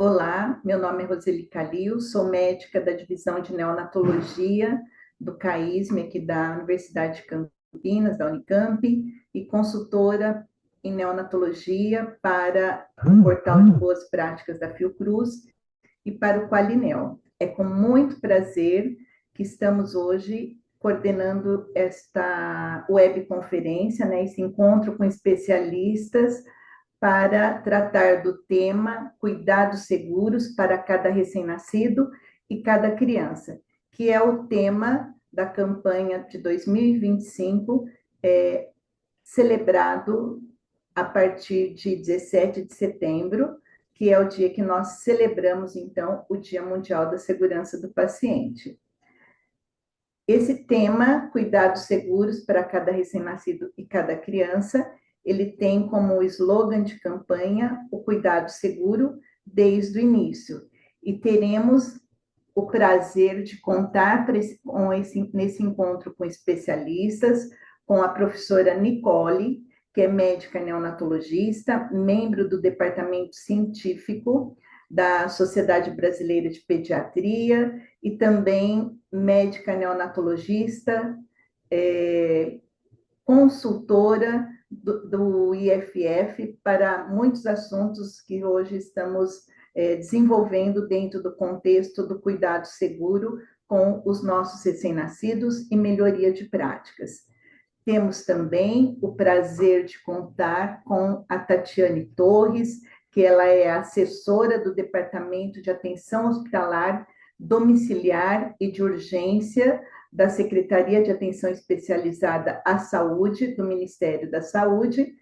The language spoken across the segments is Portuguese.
Olá, meu nome é Roseli Calil, sou médica da divisão de neonatologia do CAISM, aqui da Universidade de Campinas, da Unicamp, e consultora em neonatologia para o portal de boas práticas da Fiocruz e para o Qualinel. É com muito prazer que estamos hoje coordenando esta webconferência, né, esse encontro com especialistas para tratar do tema Cuidados Seguros para cada recém-nascido e cada criança, que é o tema da campanha de 2025, celebrado a partir de 17 de setembro, que é o dia que nós celebramos, então, o Dia Mundial da Segurança do Paciente. Esse tema, cuidados seguros para cada recém-nascido e cada criança, ele tem como slogan de campanha o cuidado seguro desde o início. E teremos o prazer de contar nesse encontro com especialistas, com a professora Nicole, que é médica neonatologista, membro do departamento científico da Sociedade Brasileira de Pediatria e também médica neonatologista, consultora do IFF para muitos assuntos que hoje estamos desenvolvendo dentro do contexto do cuidado seguro com os nossos recém-nascidos e melhoria de práticas. Temos também o prazer de contar com a Tatiane Torres, que ela é assessora do Departamento de Atenção Hospitalar, Domiciliar e de Urgência da Secretaria de Atenção Especializada à Saúde do Ministério da Saúde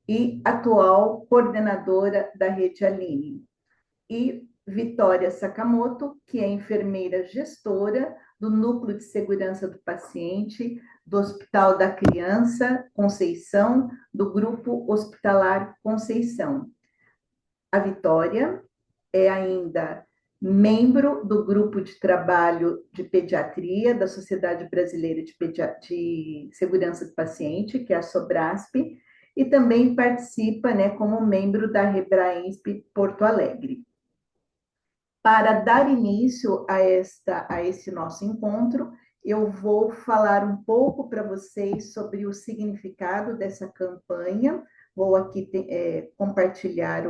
e atual coordenadora da Rede Aline. E Vitória Sakamoto, que é enfermeira gestora do Núcleo de Segurança do Paciente do Hospital da Criança Conceição, do Grupo Hospitalar Conceição. A Vitória é ainda membro do grupo de trabalho de pediatria da Sociedade Brasileira de Segurança do Paciente, que é a SOBRASP, e também participa, né, como membro da Rebraensp Porto Alegre. Para dar início a esse nosso encontro, eu vou falar um pouco para vocês sobre o significado dessa campanha. Vou aqui compartilhar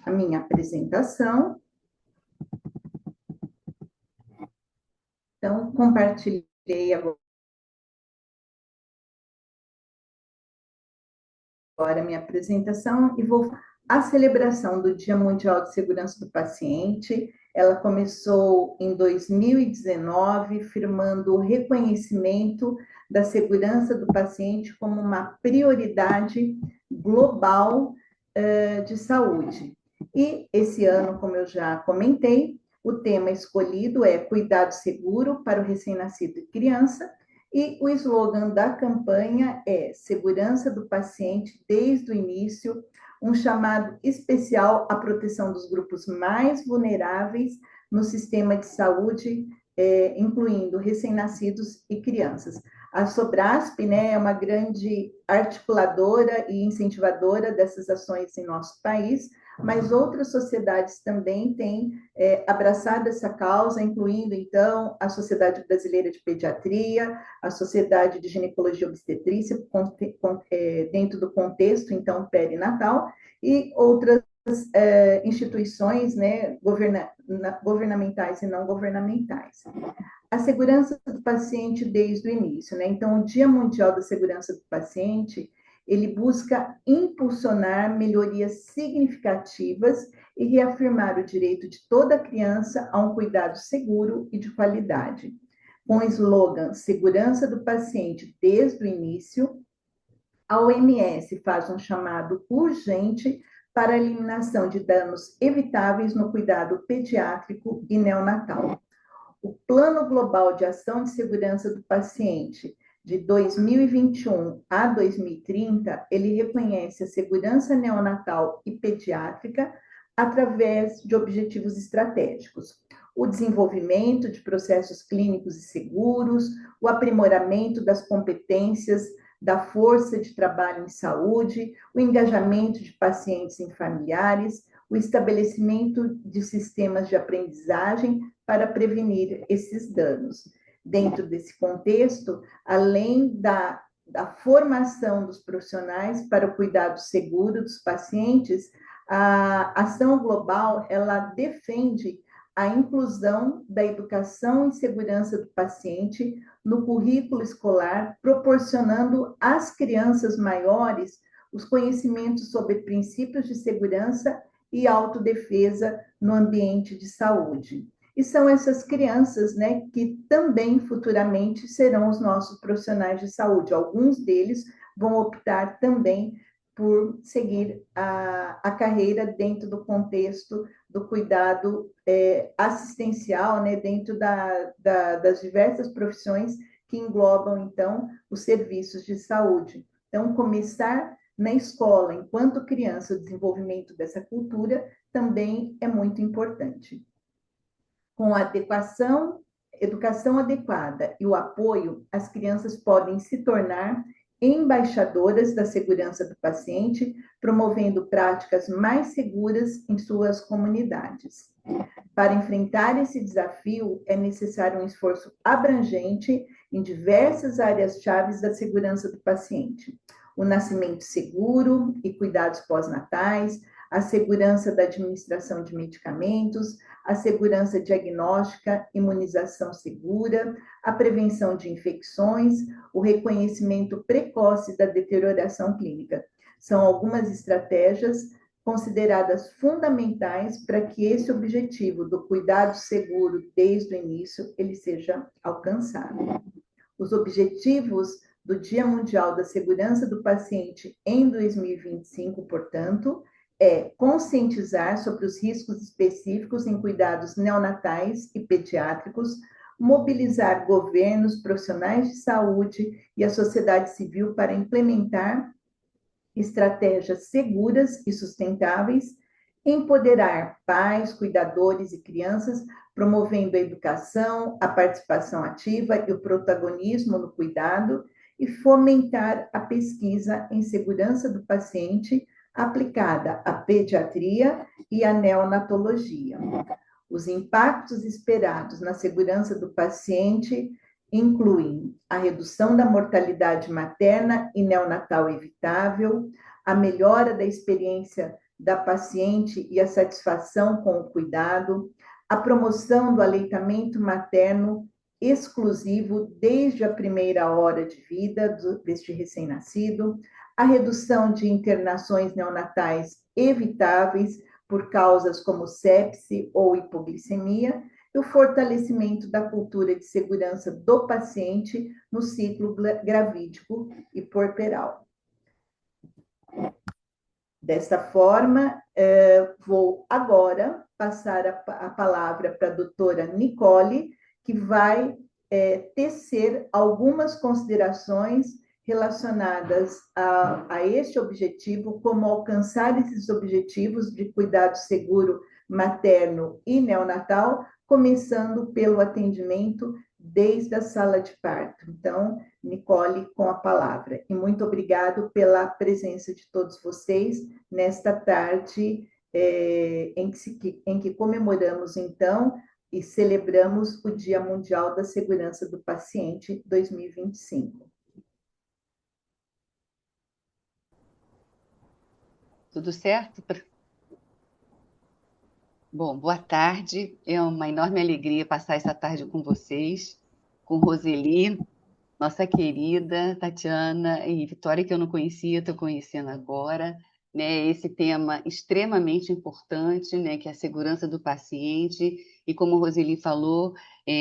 a minha apresentação. Então, compartilhei agora a minha apresentação e vou. A celebração do Dia Mundial de Segurança do Paciente, ela começou em 2019, firmando o reconhecimento da segurança do paciente como uma prioridade global de saúde. E esse ano, como eu já comentei, o tema escolhido é Cuidado Seguro para o Recém-Nascido e Criança, e o slogan da campanha é Segurança do Paciente desde o início, um chamado especial à proteção dos grupos mais vulneráveis no sistema de saúde, incluindo recém-nascidos e crianças. A Sobrasp, né, é uma grande articuladora e incentivadora dessas ações em nosso país, mas outras sociedades também têm abraçado essa causa, incluindo, então, a Sociedade Brasileira de Pediatria, a Sociedade de Ginecologia e Obstetrícia, dentro do contexto, então, perinatal, e outras instituições, né, governamentais e não governamentais. A segurança do paciente desde o início, né? Então, o Dia Mundial da Segurança do Paciente, ele busca impulsionar melhorias significativas e reafirmar o direito de toda criança a um cuidado seguro e de qualidade. Com o slogan Segurança do Paciente desde o início, a OMS faz um chamado urgente para a eliminação de danos evitáveis no cuidado pediátrico e neonatal. O Plano Global de Ação de Segurança do Paciente de 2021 a 2030, ele reconhece a segurança neonatal e pediátrica através de objetivos estratégicos. O desenvolvimento de processos clínicos e seguros, o aprimoramento das competências da força de trabalho em saúde, o engajamento de pacientes e familiares, o estabelecimento de sistemas de aprendizagem para prevenir esses danos. Dentro desse contexto, além da formação dos profissionais para o cuidado seguro dos pacientes, a ação global ela defende a inclusão da educação e segurança do paciente no currículo escolar, proporcionando às crianças maiores os conhecimentos sobre princípios de segurança e autodefesa no ambiente de saúde. E são essas crianças, né, que também futuramente serão os nossos profissionais de saúde. Alguns deles vão optar também por seguir a carreira dentro do contexto do cuidado assistencial, né, dentro das diversas profissões que englobam, então, os serviços de saúde. Então, começar na escola, enquanto criança, o desenvolvimento dessa cultura também é muito importante. Com a educação adequada e o apoio, as crianças podem se tornar embaixadoras da segurança do paciente, promovendo práticas mais seguras em suas comunidades. Para enfrentar esse desafio, é necessário um esforço abrangente em diversas áreas-chave da segurança do paciente. O nascimento seguro e cuidados pós-natais, a segurança da administração de medicamentos, a segurança diagnóstica, imunização segura, a prevenção de infecções, o reconhecimento precoce da deterioração clínica. São algumas estratégias consideradas fundamentais para que esse objetivo do cuidado seguro desde o início ele seja alcançado. Os objetivos do Dia Mundial da Segurança do Paciente em 2025, portanto, é conscientizar sobre os riscos específicos em cuidados neonatais e pediátricos, mobilizar governos, profissionais de saúde e a sociedade civil para implementar estratégias seguras e sustentáveis, empoderar pais, cuidadores e crianças, promovendo a educação, a participação ativa e o protagonismo no cuidado, e fomentar a pesquisa em segurança do paciente aplicada à pediatria e à neonatologia. Os impactos esperados na segurança do paciente incluem a redução da mortalidade materna e neonatal evitável, a melhora da experiência da paciente e a satisfação com o cuidado, a promoção do aleitamento materno exclusivo desde a primeira hora de vida deste recém-nascido, a redução de internações neonatais evitáveis por causas como sepse ou hipoglicemia, e o fortalecimento da cultura de segurança do paciente no ciclo gravídico e puerperal. Desta forma, vou agora passar a palavra para a doutora Nicole, que vai tecer algumas considerações relacionadas a este objetivo, como alcançar esses objetivos de cuidado seguro materno e neonatal, começando pelo atendimento desde a sala de parto. Então, Nicole, com a palavra. E muito obrigado pela presença de todos vocês nesta tarde em que comemoramos, então, e celebramos o Dia Mundial da Segurança do Paciente 2025. Tudo certo? Bom, boa tarde. É uma enorme alegria passar essa tarde com vocês, com Roseli, nossa querida Tatiana e Vitória, que eu não conhecia, estou conhecendo agora, né? Esse tema extremamente importante, né? Que é a segurança do paciente. E como a Roseli falou,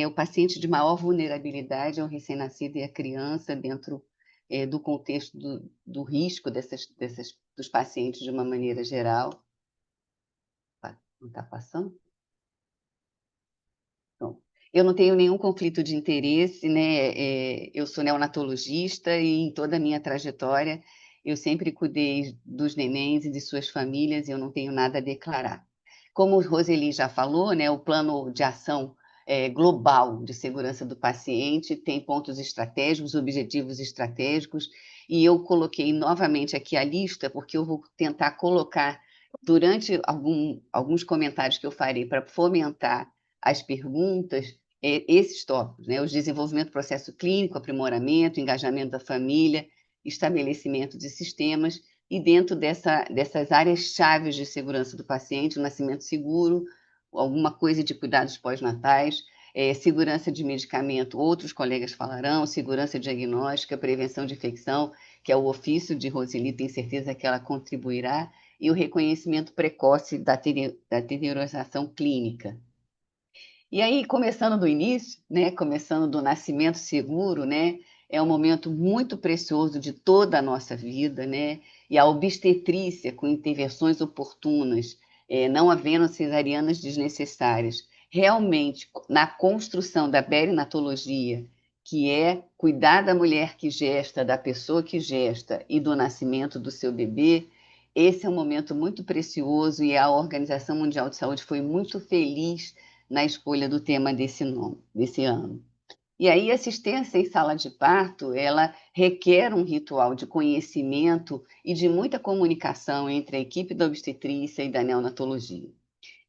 o paciente de maior vulnerabilidade é o recém-nascido e a criança, dentro do contexto do risco dos pacientes de uma maneira geral. Não está passando? Bom, eu não tenho nenhum conflito de interesse, né? Eu sou neonatologista e em toda a minha trajetória eu sempre cuidei dos nenéns e de suas famílias e eu não tenho nada a declarar. Como Roseli já falou, né, o plano de ação global de segurança do paciente tem pontos estratégicos, objetivos estratégicos, e eu coloquei novamente aqui a lista, porque eu vou tentar colocar Durante alguns comentários que eu farei para fomentar as perguntas, esses tópicos, né? Os desenvolvimento do processo clínico, aprimoramento, engajamento da família, estabelecimento de sistemas, e dentro dessas áreas chaves de segurança do paciente, o nascimento seguro, alguma coisa de cuidados pós-natais, segurança de medicamento, outros colegas falarão, segurança diagnóstica, prevenção de infecção, que é o ofício de Roseli, tenho certeza que ela contribuirá, e o reconhecimento precoce da deteriorização clínica. E aí, começando do início, né, começando do nascimento seguro, né, é um momento muito precioso de toda a nossa vida, né, e a obstetrícia com intervenções oportunas, não havendo cesarianas desnecessárias, realmente, na construção da perinatologia, que é cuidar da mulher que gesta, da pessoa que gesta e do nascimento do seu bebê, esse é um momento muito precioso e a Organização Mundial de Saúde foi muito feliz na escolha do tema desse ano. E aí, a assistência em sala de parto, ela requer um ritual de conhecimento e de muita comunicação entre a equipe da obstetrícia e da neonatologia.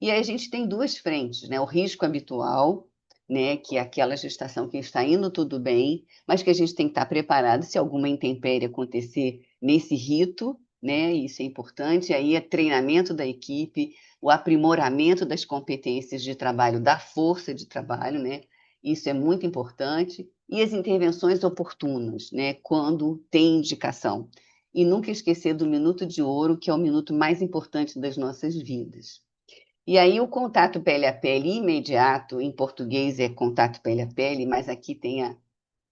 E aí a gente tem duas frentes, né? O risco habitual, né? Que é aquela gestação que está indo tudo bem, mas que a gente tem que estar preparado se alguma intempérie acontecer nesse rito, né? Isso é importante. E aí é treinamento da equipe, o aprimoramento das competências de trabalho, da força de trabalho, né? Isso é muito importante. E as intervenções oportunas, né? Quando tem indicação. E nunca esquecer do minuto de ouro, que é o minuto mais importante das nossas vidas. E aí o contato pele a pele imediato, em português é contato pele a pele, mas aqui tem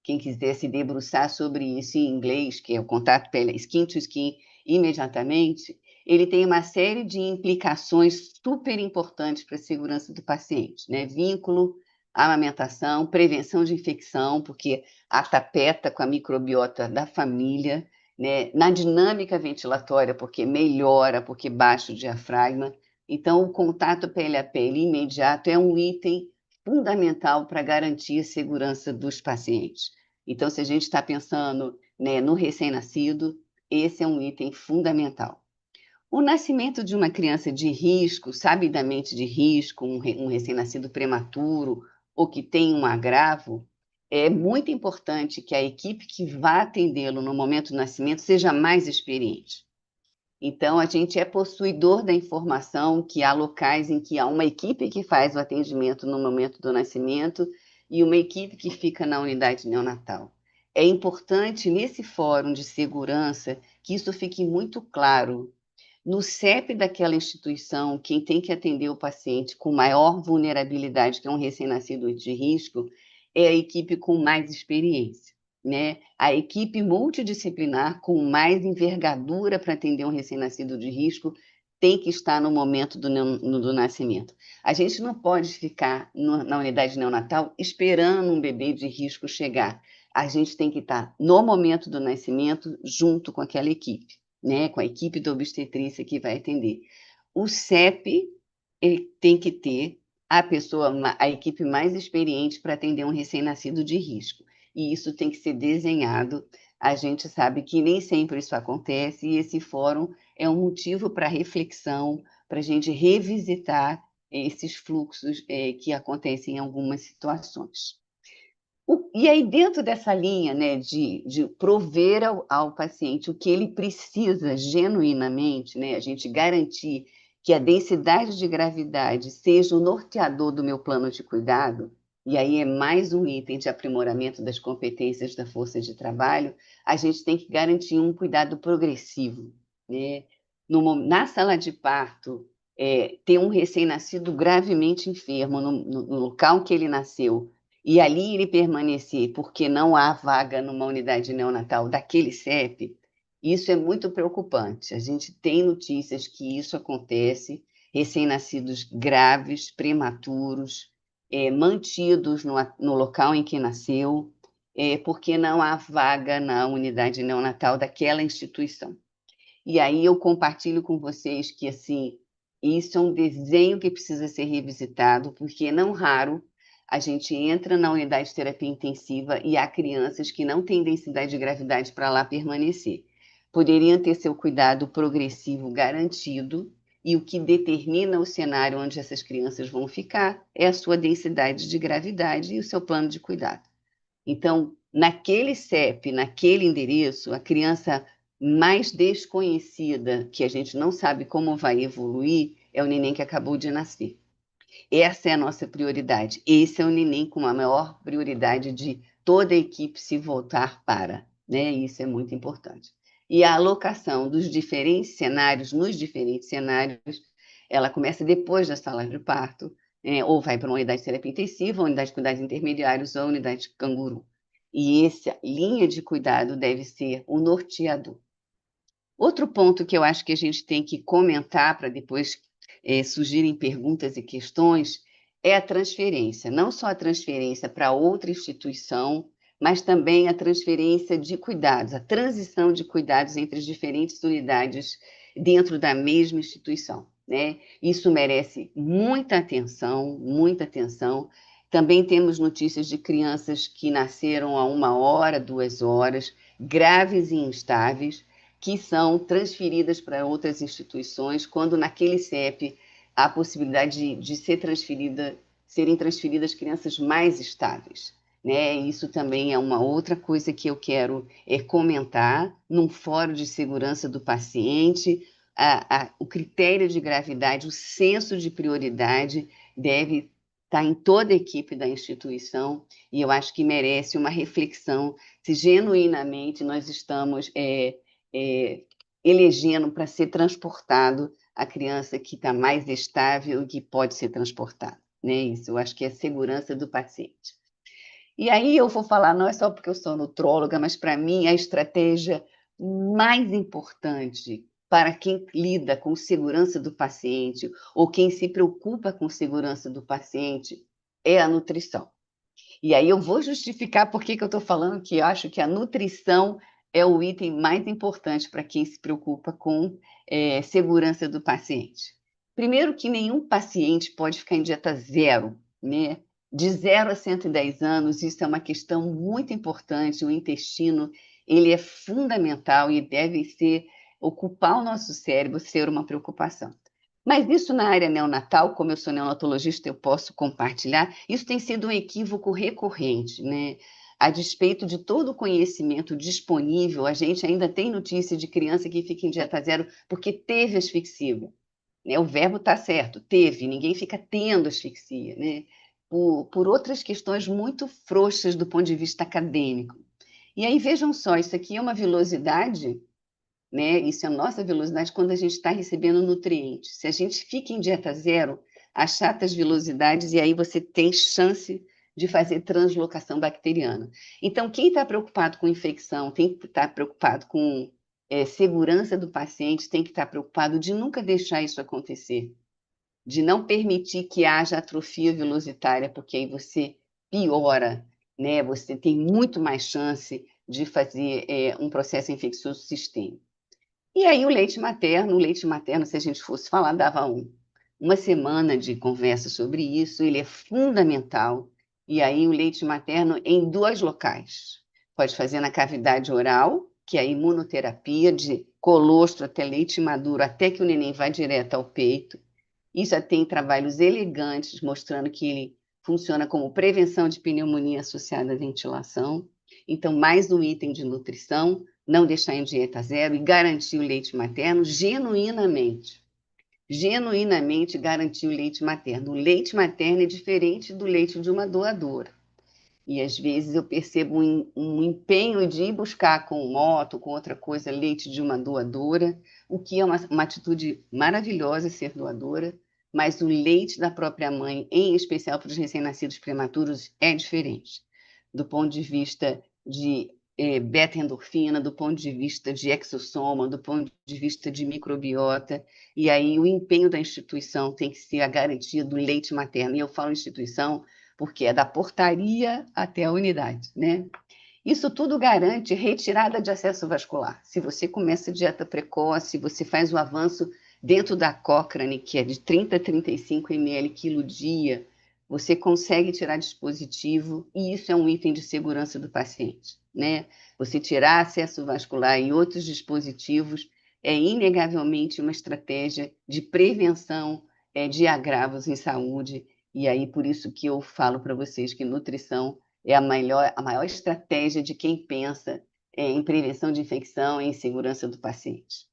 quem quiser se debruçar sobre isso em inglês, que é o contato pele, skin to skin, imediatamente, ele tem uma série de implicações super importantes para a segurança do paciente, né? Vínculo, amamentação, prevenção de infecção, porque a tapeta com a microbiota da família, né? Na dinâmica ventilatória, porque melhora, porque baixa o diafragma. Então, o contato pele a pele imediato é um item fundamental para garantir a segurança dos pacientes. Então, se a gente está pensando, né, no recém-nascido, esse é um item fundamental. O nascimento de uma criança de risco, sabidamente de risco, um recém-nascido prematuro ou que tem um agravo, é muito importante que a equipe que vá atendê-lo no momento do nascimento seja mais experiente. Então, a gente é possuidor da informação que há locais em que há uma equipe que faz o atendimento no momento do nascimento e uma equipe que fica na unidade neonatal. É importante, nesse fórum de segurança, que isso fique muito claro. No CEP daquela instituição, quem tem que atender o paciente com maior vulnerabilidade, que é um recém-nascido de risco, é a equipe com mais experiência, né? A equipe multidisciplinar com mais envergadura para atender um recém-nascido de risco tem que estar no momento do nascimento. A gente não pode ficar na unidade neonatal esperando um bebê de risco chegar. A gente tem que estar no momento do nascimento junto com aquela equipe, né, com a equipe da obstetrícia que vai atender. O CEP ele tem que ter a equipe mais experiente para atender um recém-nascido de risco. E isso tem que ser desenhado. A gente sabe que nem sempre isso acontece, e esse fórum é um motivo para reflexão, para a gente revisitar esses fluxos que acontecem em algumas situações. E aí, dentro dessa linha, né, de prover ao paciente o que ele precisa genuinamente, né, a gente garantir que a densidade de gravidade seja o norteador do meu plano de cuidado, e aí é mais um item de aprimoramento das competências da força de trabalho, a gente tem que garantir um cuidado progressivo, né? Na sala de parto, ter um recém-nascido gravemente enfermo no local em que ele nasceu, e ali ele permanecer porque não há vaga numa unidade neonatal daquele CEP, isso é muito preocupante. A gente tem notícias que isso acontece, recém-nascidos graves, prematuros, mantidos no local em que nasceu, porque não há vaga na unidade neonatal daquela instituição. E aí eu compartilho com vocês que, assim, isso é um desenho que precisa ser revisitado, porque não raro a gente entra na unidade de terapia intensiva e há crianças que não têm densidade de gravidade para lá permanecer. Poderiam ter seu cuidado progressivo garantido e o que determina o cenário onde essas crianças vão ficar é a sua densidade de gravidade e o seu plano de cuidado. Então, naquele CEP, naquele endereço, a criança mais desconhecida, que a gente não sabe como vai evoluir, é o neném que acabou de nascer. Essa é a nossa prioridade. Esse é o neném com a maior prioridade de toda a equipe se voltar para, né? Isso é muito importante. E a alocação dos diferentes cenários, nos diferentes cenários, ela começa depois da sala de parto, ou vai para uma unidade de terapia intensiva, unidade de cuidados intermediários ou unidade de canguru. E essa linha de cuidado deve ser o norteador. Outro ponto que eu acho que a gente tem que comentar para depois surgirem perguntas e questões é a transferência. Não só a transferência para outra instituição, mas também a transferência de cuidados, a transição de cuidados entre as diferentes unidades dentro da mesma instituição, né? Isso merece muita atenção, muita atenção. Também temos notícias de crianças que nasceram a 1 hora, 2 horas, graves e instáveis, que são transferidas para outras instituições, quando naquele CEP há a possibilidade de serem transferidas crianças mais estáveis. Né? Isso também é uma outra coisa que eu quero comentar num fórum de segurança do paciente. O critério de gravidade, o senso de prioridade deve estar em toda a equipe da instituição, e eu acho que merece uma reflexão se genuinamente nós estamos elegendo para ser transportado a criança que está mais estável e que pode ser transportada. Né? Isso, eu acho que é a segurança do paciente. E aí eu vou falar, não é só porque eu sou nutróloga, mas para mim a estratégia mais importante para quem lida com segurança do paciente ou quem se preocupa com segurança do paciente é a nutrição. E aí eu vou justificar por que eu estou falando que eu acho que a nutrição é o item mais importante para quem se preocupa com segurança do paciente. Primeiro que nenhum paciente pode ficar em dieta zero, né? De 0 a 110 anos, isso é uma questão muito importante, o intestino, ele é fundamental e deve ocupar o nosso cérebro, ser uma preocupação. Mas isso na área neonatal, como eu sou neonatologista, eu posso compartilhar, isso tem sido um equívoco recorrente, né? A despeito de todo o conhecimento disponível, a gente ainda tem notícia de criança que fica em dieta zero porque teve asfixia. Né? O verbo está certo, teve, ninguém fica tendo asfixia, né? Por outras questões muito frouxas do ponto de vista acadêmico. E aí, vejam só, isso aqui é uma velocidade, né? Isso é a nossa velocidade quando a gente está recebendo nutrientes. Se a gente fica em dieta zero, achata as velocidades e aí você tem chance de fazer translocação bacteriana. Então, quem está preocupado com infecção, quem está preocupado com segurança do paciente, tem que estar preocupado de nunca deixar isso acontecer, de não permitir que haja atrofia velocitária, porque aí você piora, né? Você tem muito mais chance de fazer um processo infeccioso sistêmico. E aí o leite materno, se a gente fosse falar, dava uma semana de conversa sobre isso, ele é fundamental. E aí o leite materno em 2 locais. Pode fazer na cavidade oral, que é a imunoterapia de colostro até leite maduro, até que o neném vá direto ao peito. E já tem trabalhos elegantes mostrando que ele funciona como prevenção de pneumonia associada à ventilação. Então, mais um item de nutrição, não deixar em dieta zero e garantir o leite materno genuinamente. Genuinamente garantir o leite materno. O leite materno é diferente do leite de uma doadora. E às vezes eu percebo um empenho de ir buscar com moto, com outra coisa, leite de uma doadora, o que é uma atitude maravilhosa ser doadora, mas o leite da própria mãe, em especial para os recém-nascidos prematuros, é diferente. Do ponto de vista de beta-endorfina, do ponto de vista de exossoma, do ponto de vista de microbiota, e aí o empenho da instituição tem que ser a garantia do leite materno. E eu falo instituição porque é da portaria até a unidade, né? Isso tudo garante retirada de acesso vascular. Se você começa dieta precoce, você faz o avanço dentro da Cochrane, que é de 30 a 35 ml quilo dia, você consegue tirar dispositivo e isso é um item de segurança do paciente, né? Você tirar acesso vascular e outros dispositivos é inegavelmente uma estratégia de prevenção de agravos em saúde, e aí por isso que eu falo para vocês que nutrição é a maior estratégia de quem pensa em prevenção de infecção e em segurança do paciente.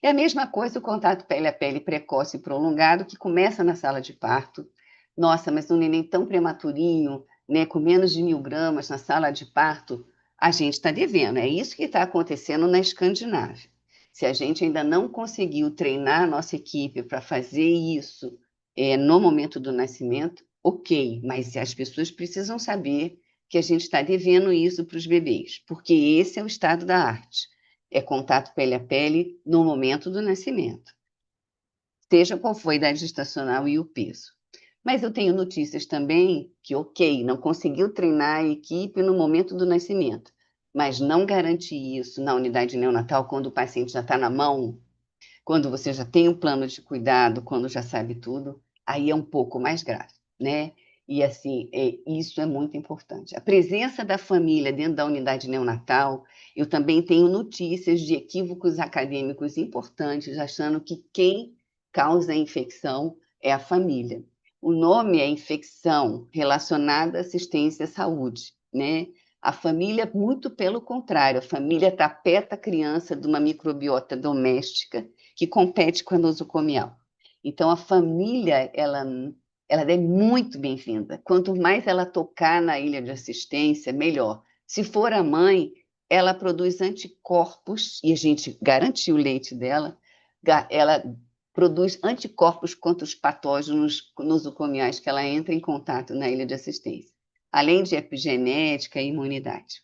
É a mesma coisa o contato pele a pele precoce e prolongado, que começa na sala de parto. Nossa, mas um neném tão prematurinho, né, com menos de 1.000 gramas na sala de parto, a gente está devendo. É isso que está acontecendo na Escandinávia. Se a gente ainda não conseguiu treinar a nossa equipe para fazer isso no momento do nascimento, ok, mas as pessoas precisam saber que a gente está devendo isso para os bebês, porque esse é o estado da arte. É contato pele a pele no momento do nascimento, seja qual for a idade gestacional e o peso. Mas eu tenho notícias também que, ok, não conseguiu treinar a equipe no momento do nascimento, mas não garante isso na unidade neonatal quando o paciente já está na mão, quando você já tem um plano de cuidado, quando já sabe tudo, aí é um pouco mais grave, né? E assim, isso é muito importante. A presença da família dentro da unidade neonatal, eu também tenho notícias de equívocos acadêmicos importantes, achando que quem causa a infecção é a família. O nome é infecção relacionada à assistência à saúde, né? A família, muito pelo contrário, a família tapeta a criança de uma microbiota doméstica que compete com a nosocomial. Então, a família, ela é muito bem-vinda. Quanto mais ela tocar na ilha de assistência, melhor. Se for a mãe, ela produz anticorpos, e a gente garantiu o leite dela, ela produz anticorpos contra os patógenos nosocomiais que ela entra em contato na ilha de assistência, além de epigenética e imunidade.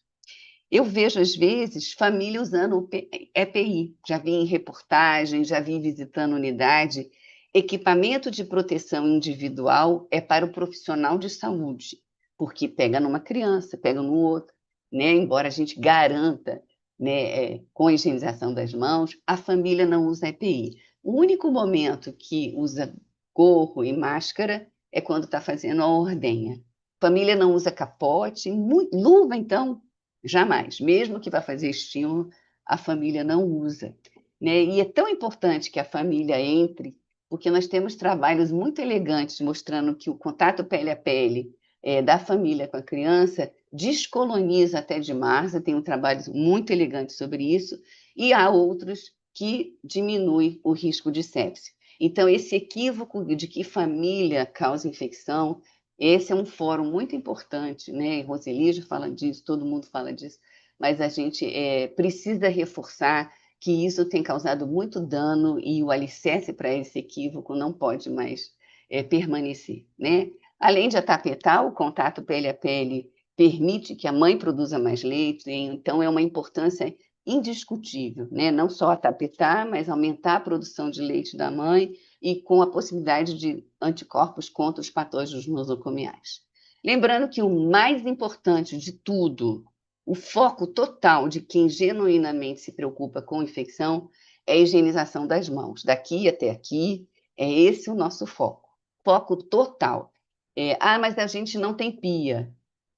Eu vejo, às vezes, família usando o EPI. Já vi em reportagem, já vi visitando unidade. Equipamento de proteção individual é para o profissional de saúde, porque pega numa criança, pega no outro, né? Embora a gente garanta, né, com a higienização das mãos, a família não usa EPI. O único momento que usa gorro e máscara é quando está fazendo a ordenha. Família não usa capote, luva, então, jamais. Mesmo que vá fazer estímulo, a família não usa, né? E é tão importante que a família entre, porque nós temos trabalhos muito elegantes mostrando que o contato pele a pele da família com a criança descoloniza até demais. Tem um trabalho muito elegante sobre isso, e há outros que diminuem o risco de sepse. Então, esse equívoco de que família causa infecção, esse é um fórum muito importante, né? Roseli já fala disso, todo mundo fala disso, mas a gente precisa reforçar que isso tem causado muito dano e o alicerce para esse equívoco não pode mais permanecer, né? Além de atapetar, o contato pele a pele permite que a mãe produza mais leite, então é uma importância indiscutível, né? Não só atapetar, mas aumentar a produção de leite da mãe e com a possibilidade de anticorpos contra os patógenos nosocomiais. Lembrando que o mais importante de tudo, o foco total de quem genuinamente se preocupa com infecção é a higienização das mãos. Daqui até aqui, é esse o nosso foco. Foco total. Mas a gente não tem pia.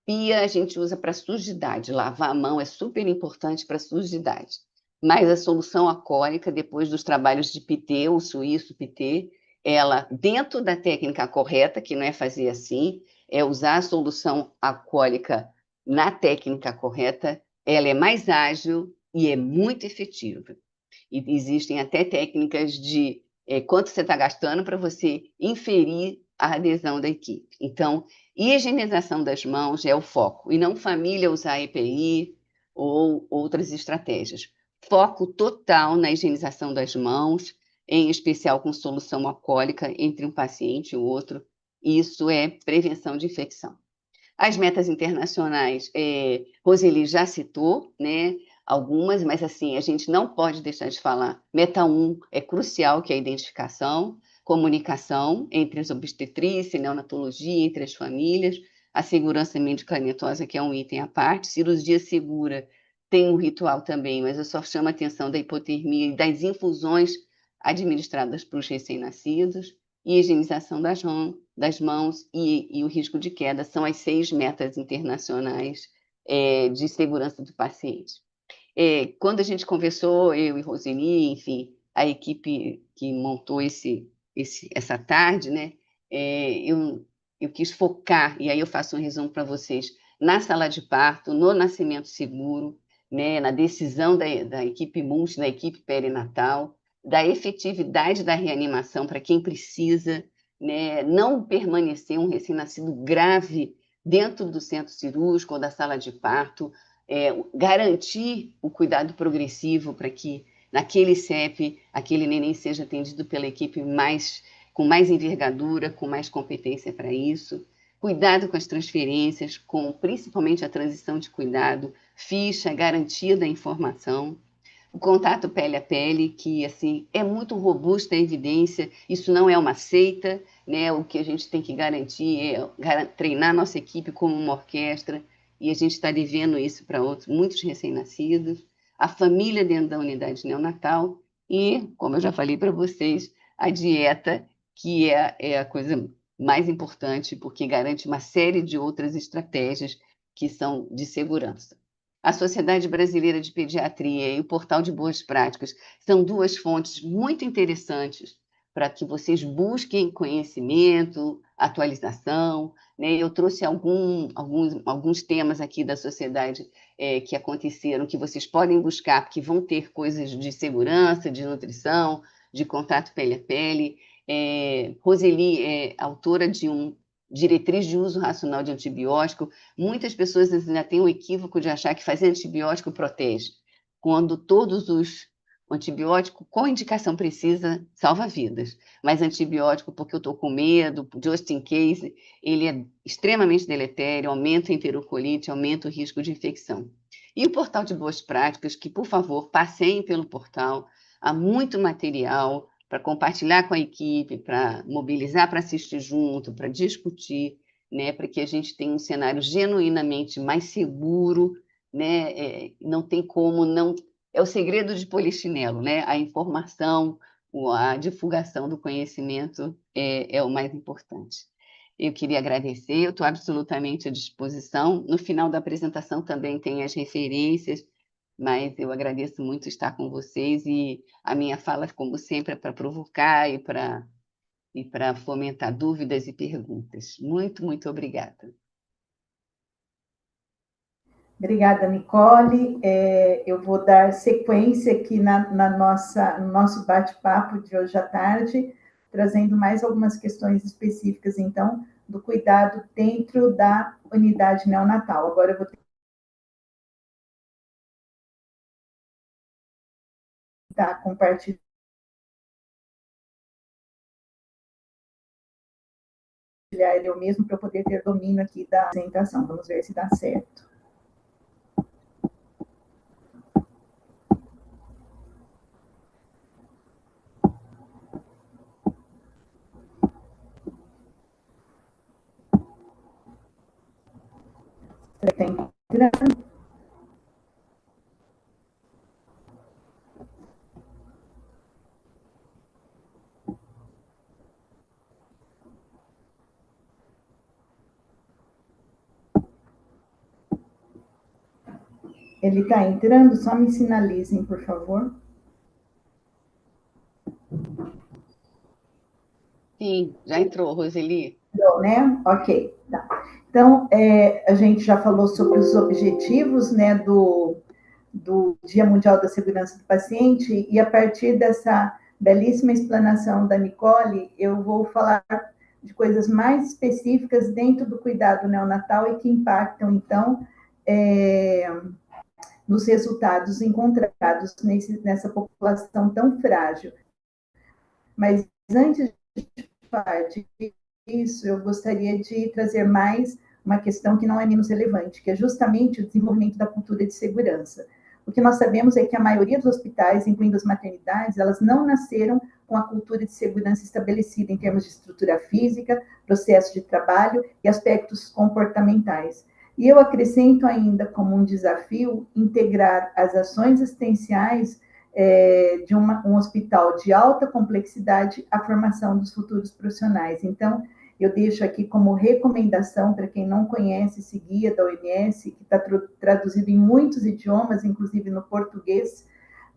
Pia a gente usa para sujidade. Lavar a mão é super importante para sujidade. Mas a solução alcoólica, depois dos trabalhos de Pittet, o suíço Pittet, ela, dentro da técnica correta, que não é fazer assim, é usar a solução alcoólica na técnica correta, ela é mais ágil e é muito efetiva. E existem até técnicas de quanto você está gastando para você inferir a adesão da equipe. Então, higienização das mãos é o foco, e não família usar EPI ou outras estratégias. Foco total na higienização das mãos, em especial com solução alcoólica entre um paciente e o outro. Isso é prevenção de infecção. As metas internacionais, Roseli já citou, né, algumas, mas assim, a gente não pode deixar de falar. Meta 1 é crucial, que é a identificação, comunicação entre as obstetrícia, neonatologia, entre as famílias, a segurança medicamentosa, que é um item à parte, cirurgia segura, tem um ritual também, mas eu só chamo a atenção da hipotermia e das infusões administradas para os recém-nascidos, e higienização das mãos e o risco de queda são as 6 metas internacionais de segurança do paciente. Quando a gente conversou, eu e Roseli, enfim, a equipe que montou essa tarde, né, eu quis focar, e aí eu faço um resumo para vocês, na sala de parto, no nascimento seguro, né, na decisão da equipe multi, da equipe perinatal, da efetividade da reanimação para quem precisa, né, não permanecer um recém-nascido grave dentro do centro cirúrgico ou da sala de parto, garantir o cuidado progressivo para que naquele CEP aquele neném seja atendido pela equipe com mais envergadura, com mais competência para isso, cuidado com as transferências, com principalmente a transição de cuidado, ficha, garantia da informação, o contato pele a pele, que assim é muito robusta a evidência, isso não é uma seita, né? O que a gente tem que garantir é treinar nossa equipe como uma orquestra, e a gente está devendo isso para muitos recém-nascidos, a família dentro da unidade neonatal e, como eu já falei para vocês, a dieta, que é a coisa mais importante, porque garante uma série de outras estratégias que são de segurança. A Sociedade Brasileira de Pediatria e o Portal de Boas Práticas são duas fontes muito interessantes para que vocês busquem conhecimento, atualização, né? Eu trouxe alguns temas aqui da sociedade que aconteceram, que vocês podem buscar, porque vão ter coisas de segurança, de nutrição, de contato pele a pele. Roseli é autora de diretriz de uso racional de antibiótico. Muitas pessoas ainda têm o equívoco de achar que fazer antibiótico protege, quando todos os antibióticos, com indicação precisa, salva vidas. Mas antibiótico, porque eu estou com medo, just in case, ele é extremamente deletério, aumenta a enterocolite, aumenta o risco de infecção. E o portal de boas práticas, que, por favor, passeiem pelo portal, há muito material para compartilhar com a equipe, para mobilizar para assistir junto, para discutir, né, para que a gente tenha um cenário genuinamente mais seguro, né, não tem como não... É o segredo de polichinelo, né? A informação, a divulgação do conhecimento é o mais importante. Eu queria agradecer, eu estou absolutamente à disposição. No final da apresentação também tem as referências, mas eu agradeço muito estar com vocês e a minha fala, como sempre, é para provocar e para fomentar dúvidas e perguntas. Muito, muito obrigada. Obrigada, Nicole. Eu vou dar sequência aqui no nosso bate-papo de hoje à tarde, trazendo mais algumas questões específicas, então, do cuidado dentro da unidade neonatal. Agora eu vou tentar compartilhar ele mesmo para eu poder ter domínio aqui da apresentação. Vamos ver se dá certo. Está entrando. Ele está entrando? Só me sinalizem, por favor. Sim, já entrou, Roseli. Entrou, né? Ok. Tá. Então, a gente já falou sobre os objetivos, né, do Dia Mundial da Segurança do Paciente, e a partir dessa belíssima explanação da Nicole, eu vou falar de coisas mais específicas dentro do cuidado neonatal e que impactam, então, nos resultados encontrados nessa população tão frágil. Mas antes de falar disso, eu gostaria de trazer mais uma questão que não é menos relevante, que é justamente o desenvolvimento da cultura de segurança. O que nós sabemos é que a maioria dos hospitais, incluindo as maternidades, elas não nasceram com a cultura de segurança estabelecida em termos de estrutura física, processo de trabalho e aspectos comportamentais. E eu acrescento ainda como um desafio integrar as ações assistenciais de um hospital de alta complexidade à formação dos futuros profissionais. Então, eu deixo aqui como recomendação para quem não conhece esse guia da OMS, que está traduzido em muitos idiomas, inclusive no português,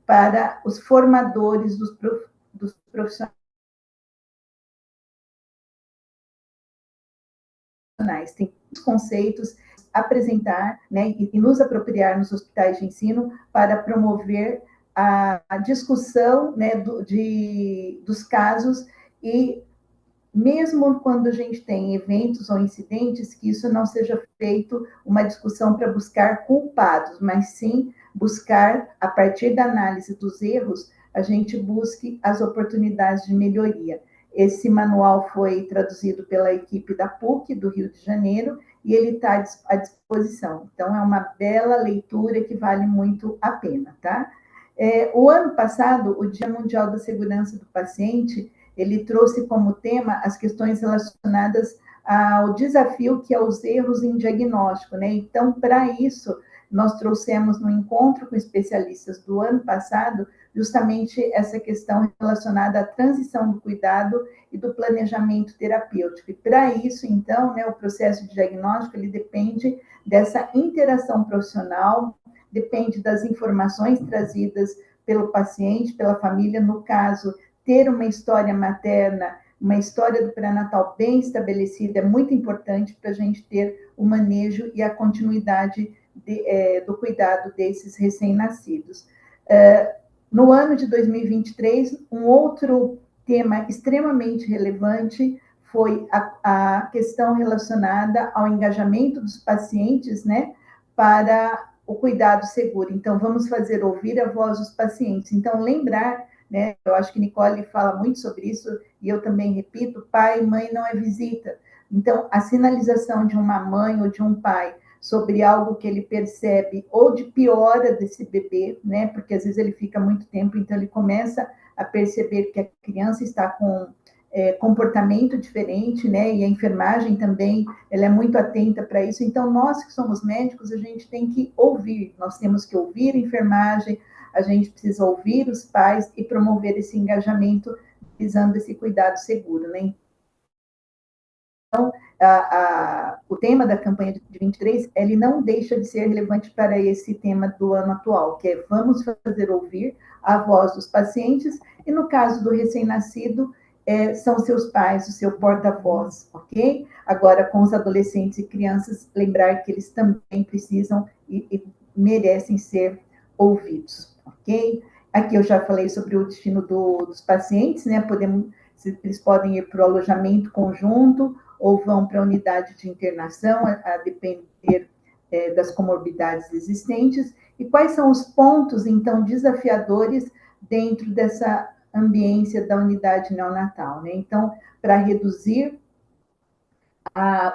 para os formadores dos profissionais. Tem os conceitos apresentar, né, e nos apropriar nos hospitais de ensino para promover a discussão, né, dos casos, e mesmo quando a gente tem eventos ou incidentes, que isso não seja feito uma discussão para buscar culpados, mas sim buscar, a partir da análise dos erros, a gente busque as oportunidades de melhoria. Esse manual foi traduzido pela equipe da PUC, do Rio de Janeiro, e ele está à disposição. Então, é uma bela leitura que vale muito a pena, tá? O ano passado, o Dia Mundial da Segurança do Paciente, ele trouxe como tema as questões relacionadas ao desafio que é os erros em diagnóstico, né? Então, para isso, nós trouxemos no encontro com especialistas do ano passado justamente essa questão relacionada à transição do cuidado e do planejamento terapêutico. E para isso, então, né, o processo de diagnóstico, ele depende dessa interação profissional, depende das informações trazidas pelo paciente, pela família, no caso, ter uma história materna, uma história do pré-natal bem estabelecida é muito importante para a gente ter o manejo e a continuidade do cuidado desses recém-nascidos. No ano de 2023, um outro tema extremamente relevante foi a questão relacionada ao engajamento dos pacientes, né, para o cuidado seguro. Então, vamos fazer ouvir a voz dos pacientes. Então, lembrar, né, eu acho que Nicole fala muito sobre isso, e eu também repito, pai e mãe não é visita. Então, a sinalização de uma mãe ou de um pai sobre algo que ele percebe ou de piora desse bebê, né, porque às vezes ele fica muito tempo, então ele começa a perceber que a criança está com comportamento diferente, né, e a enfermagem também, ela é muito atenta para isso. Então, nós que somos médicos, a gente tem que ouvir, nós temos que ouvir a enfermagem, a gente precisa ouvir os pais e promover esse engajamento, visando esse cuidado seguro, né? Então, o tema da campanha de 23, ele não deixa de ser relevante para esse tema do ano atual, que é vamos fazer ouvir a voz dos pacientes, e no caso do recém-nascido, são seus pais, o seu porta-voz, ok? Agora, com os adolescentes e crianças, lembrar que eles também precisam e merecem ser ouvidos, ok? Aqui eu já falei sobre o destino dos pacientes, né? Eles podem ir para o alojamento conjunto ou vão para a unidade de internação, a depender das comorbidades existentes. E quais são os pontos, então, desafiadores dentro dessa ambiência da unidade neonatal, né? Então, para reduzir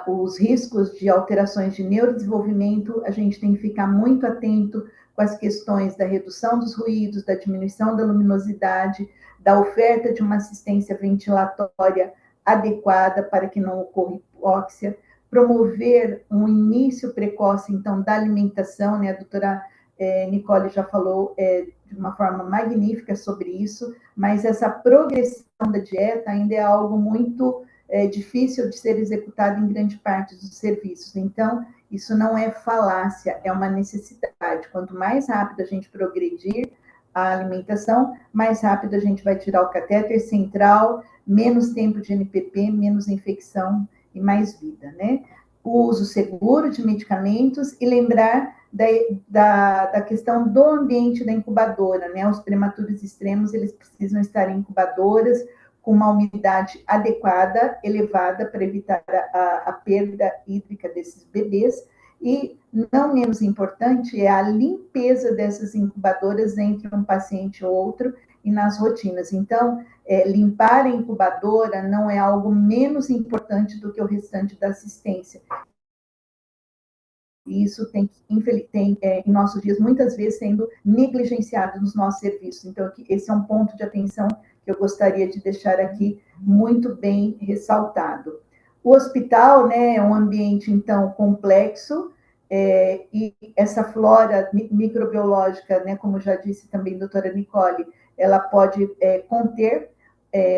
os riscos de alterações de neurodesenvolvimento, a gente tem que ficar muito atento com as questões da redução dos ruídos, da diminuição da luminosidade, da oferta de uma assistência ventilatória adequada para que não ocorra hipóxia, promover um início precoce, então, da alimentação, né? A doutora Nicole já falou de uma forma magnífica sobre isso, mas essa progressão da dieta ainda é algo muito difícil de ser executado em grande parte dos serviços. Então, isso não é falácia, é uma necessidade. Quanto mais rápido a gente progredir a alimentação, mais rápido a gente vai tirar o catéter central, menos tempo de NPP, menos infecção e mais vida, né? O uso seguro de medicamentos e lembrar da questão do ambiente da incubadora, né? Os prematuros extremos, eles precisam estar em incubadoras com uma umidade adequada, elevada, para evitar a perda hídrica desses bebês. E, não menos importante, é a limpeza dessas incubadoras entre um paciente e outro e nas rotinas. Então, limpar a incubadora não é algo menos importante do que o restante da assistência. E isso tem em nossos dias, muitas vezes, sendo negligenciado nos nossos serviços. Então, esse é um ponto de atenção que eu gostaria de deixar aqui muito bem ressaltado. O hospital, né, é um ambiente, então, complexo, e essa flora microbiológica, né, como já disse também a doutora Nicole, ela pode conter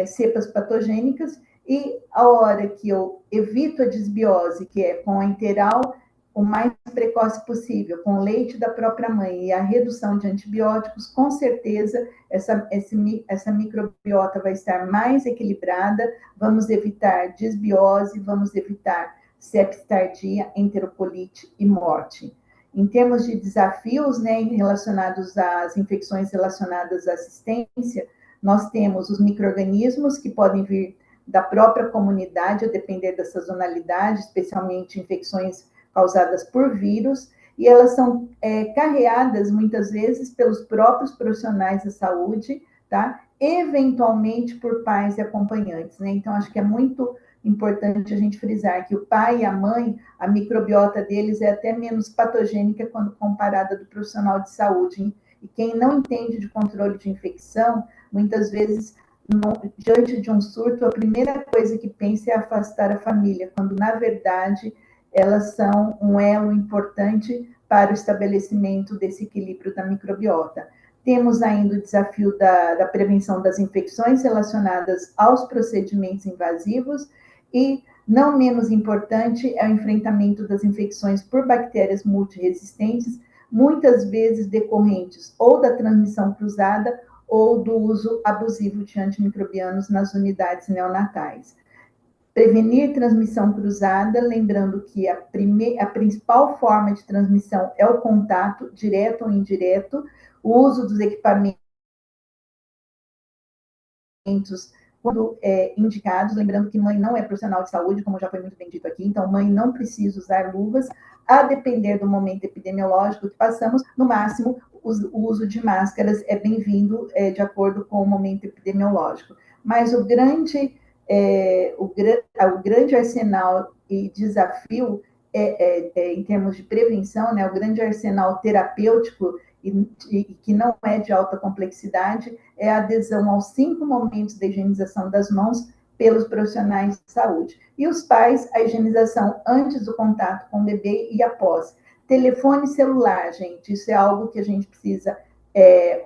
cepas patogênicas, E a hora que eu evito a desbiose, que é com a enteral, o mais precoce possível, com leite da própria mãe e a redução de antibióticos, com certeza essa microbiota vai estar mais equilibrada, vamos evitar desbiose, vamos evitar sepse tardia, enterocolite e morte. Em termos de desafios, né, relacionados às infecções relacionadas à assistência, nós temos os micro-organismos que podem vir da própria comunidade, a depender da sazonalidade, especialmente infecções causadas por vírus, e elas são carreadas muitas vezes pelos próprios profissionais da saúde, tá? Eventualmente por pais e acompanhantes, né? Então, acho que é muito importante a gente frisar que o pai e a mãe, a microbiota deles é até menos patogênica quando comparada do profissional de saúde, hein? E quem não entende de controle de infecção, muitas vezes, diante de um surto, a primeira coisa que pensa é afastar a família, quando, na verdade, elas são um elo importante para o estabelecimento desse equilíbrio da microbiota. Temos ainda o desafio da prevenção das infecções relacionadas aos procedimentos invasivos e, não menos importante, é o enfrentamento das infecções por bactérias multiresistentes, muitas vezes decorrentes ou da transmissão cruzada ou do uso abusivo de antimicrobianos nas unidades neonatais. Prevenir transmissão cruzada, lembrando que a principal forma de transmissão é o contato, direto ou indireto, o uso dos equipamentos quando indicados, lembrando que mãe não é profissional de saúde, como já foi muito bem dito aqui, então mãe não precisa usar luvas, a depender do momento epidemiológico que passamos, no máximo o uso de máscaras é bem-vindo de acordo com o momento epidemiológico. Mas o grande arsenal e desafio em termos de prevenção, né, o grande arsenal terapêutico e que não é de alta complexidade, é a adesão aos 5 momentos da higienização das mãos pelos profissionais de saúde. E os pais, a higienização antes do contato com o bebê e após. Telefone celular, gente, isso é algo que a gente precisa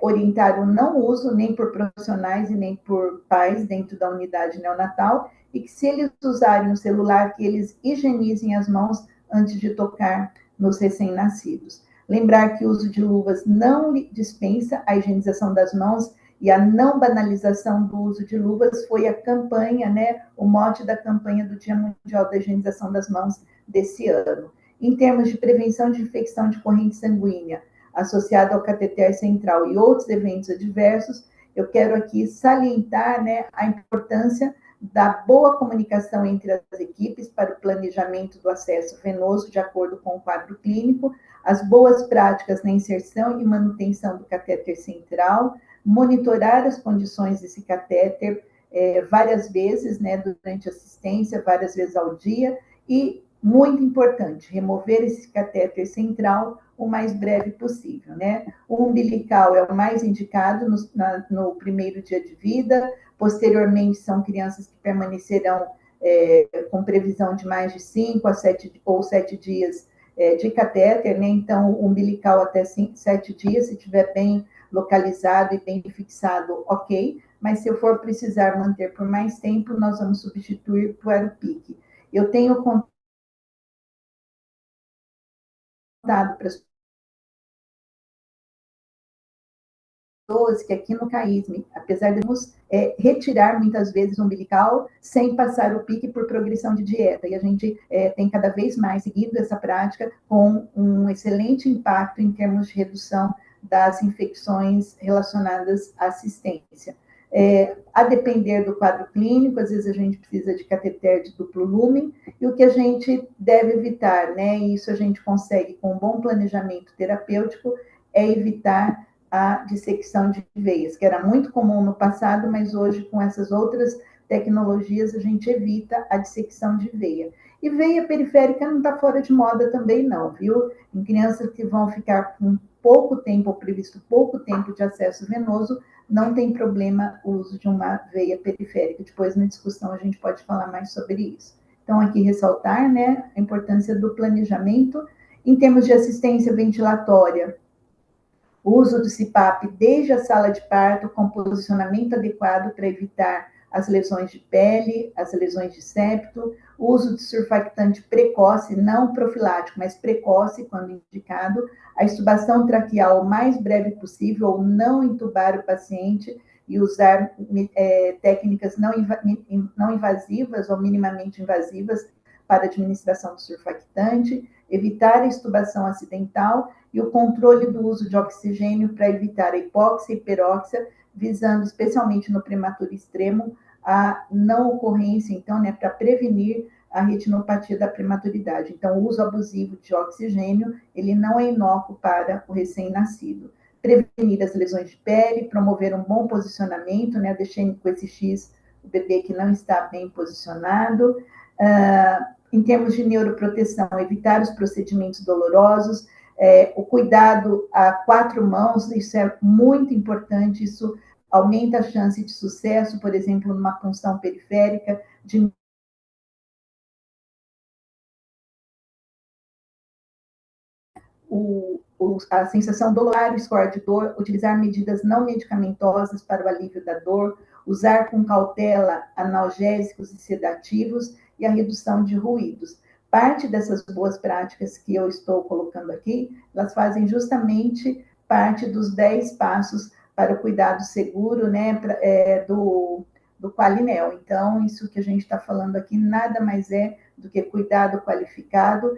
orientar o não uso, nem por profissionais e nem por pais dentro da unidade neonatal, e que se eles usarem o celular, que eles higienizem as mãos antes de tocar nos recém-nascidos. Lembrar que o uso de luvas não dispensa a higienização das mãos e a não banalização do uso de luvas foi a campanha, né, o mote da campanha do Dia Mundial da Higienização das Mãos desse ano. Em termos de prevenção de infecção de corrente sanguínea, associada ao cateter central e outros eventos adversos, eu quero aqui salientar, né, a importância da boa comunicação entre as equipes para o planejamento do acesso venoso de acordo com o quadro clínico, as boas práticas na inserção e manutenção do catéter central, monitorar as condições desse catéter várias vezes, né, durante a assistência, várias vezes ao dia, e, muito importante, remover esse catéter central o mais breve possível, né? O umbilical é o mais indicado no primeiro dia de vida, posteriormente são crianças que permanecerão com previsão de mais de 5 a 7 ou 7 dias de catéter, né? Então, o umbilical até 7 dias, se estiver bem localizado e bem fixado, ok, mas se eu for precisar manter por mais tempo, nós vamos substituir por Aeropic. Eu tenho contado para as pessoas que aqui no CAISM, apesar de nos retirar muitas vezes o umbilical sem passar o PIC por progressão de dieta, e a gente tem cada vez mais seguido essa prática com um excelente impacto em termos de redução das infecções relacionadas à assistência. A depender do quadro clínico, às vezes a gente precisa de cateter de duplo lumen, e o que a gente deve evitar, né, e isso a gente consegue com um bom planejamento terapêutico, é evitar a dissecção de veias, que era muito comum no passado, mas hoje, com essas outras tecnologias, a gente evita a dissecção de veia. E veia periférica não está fora de moda também, não, viu? Em crianças que vão ficar com pouco tempo, ou previsto pouco tempo de acesso venoso, não tem problema o uso de uma veia periférica. Depois, na discussão, a gente pode falar mais sobre isso. Então, aqui ressaltar, né, a importância do planejamento. Em termos de assistência ventilatória, o uso do CPAP desde a sala de parto, com posicionamento adequado para evitar as lesões de pele, as lesões de septo, o uso de surfactante precoce, não profilático, mas precoce, quando indicado, a extubação traqueal o mais breve possível, ou não entubar o paciente e usar técnicas não invasivas ou minimamente invasivas para administração do surfactante, evitar a extubação acidental e o controle do uso de oxigênio para evitar a hipóxia e hiperóxia, visando especialmente no prematuro extremo a não ocorrência, então, né, para prevenir a retinopatia da prematuridade. Então, o uso abusivo de oxigênio, ele não é inócuo para o recém-nascido. Prevenir as lesões de pele, promover um bom posicionamento, né, deixando com esse X o bebê que não está bem posicionado. Em termos de neuroproteção, evitar os procedimentos dolorosos, o cuidado a 4 mãos, isso é muito importante, isso aumenta a chance de sucesso, por exemplo, numa punção periférica, de a sensação dolorosa, o score de dor, utilizar medidas não medicamentosas para o alívio da dor, usar com cautela analgésicos e sedativos e a redução de ruídos. Parte dessas boas práticas que eu estou colocando aqui, elas fazem justamente parte dos 10 passos para o cuidado seguro, né, do Qualinel. Então, isso que a gente está falando aqui nada mais é do que cuidado qualificado,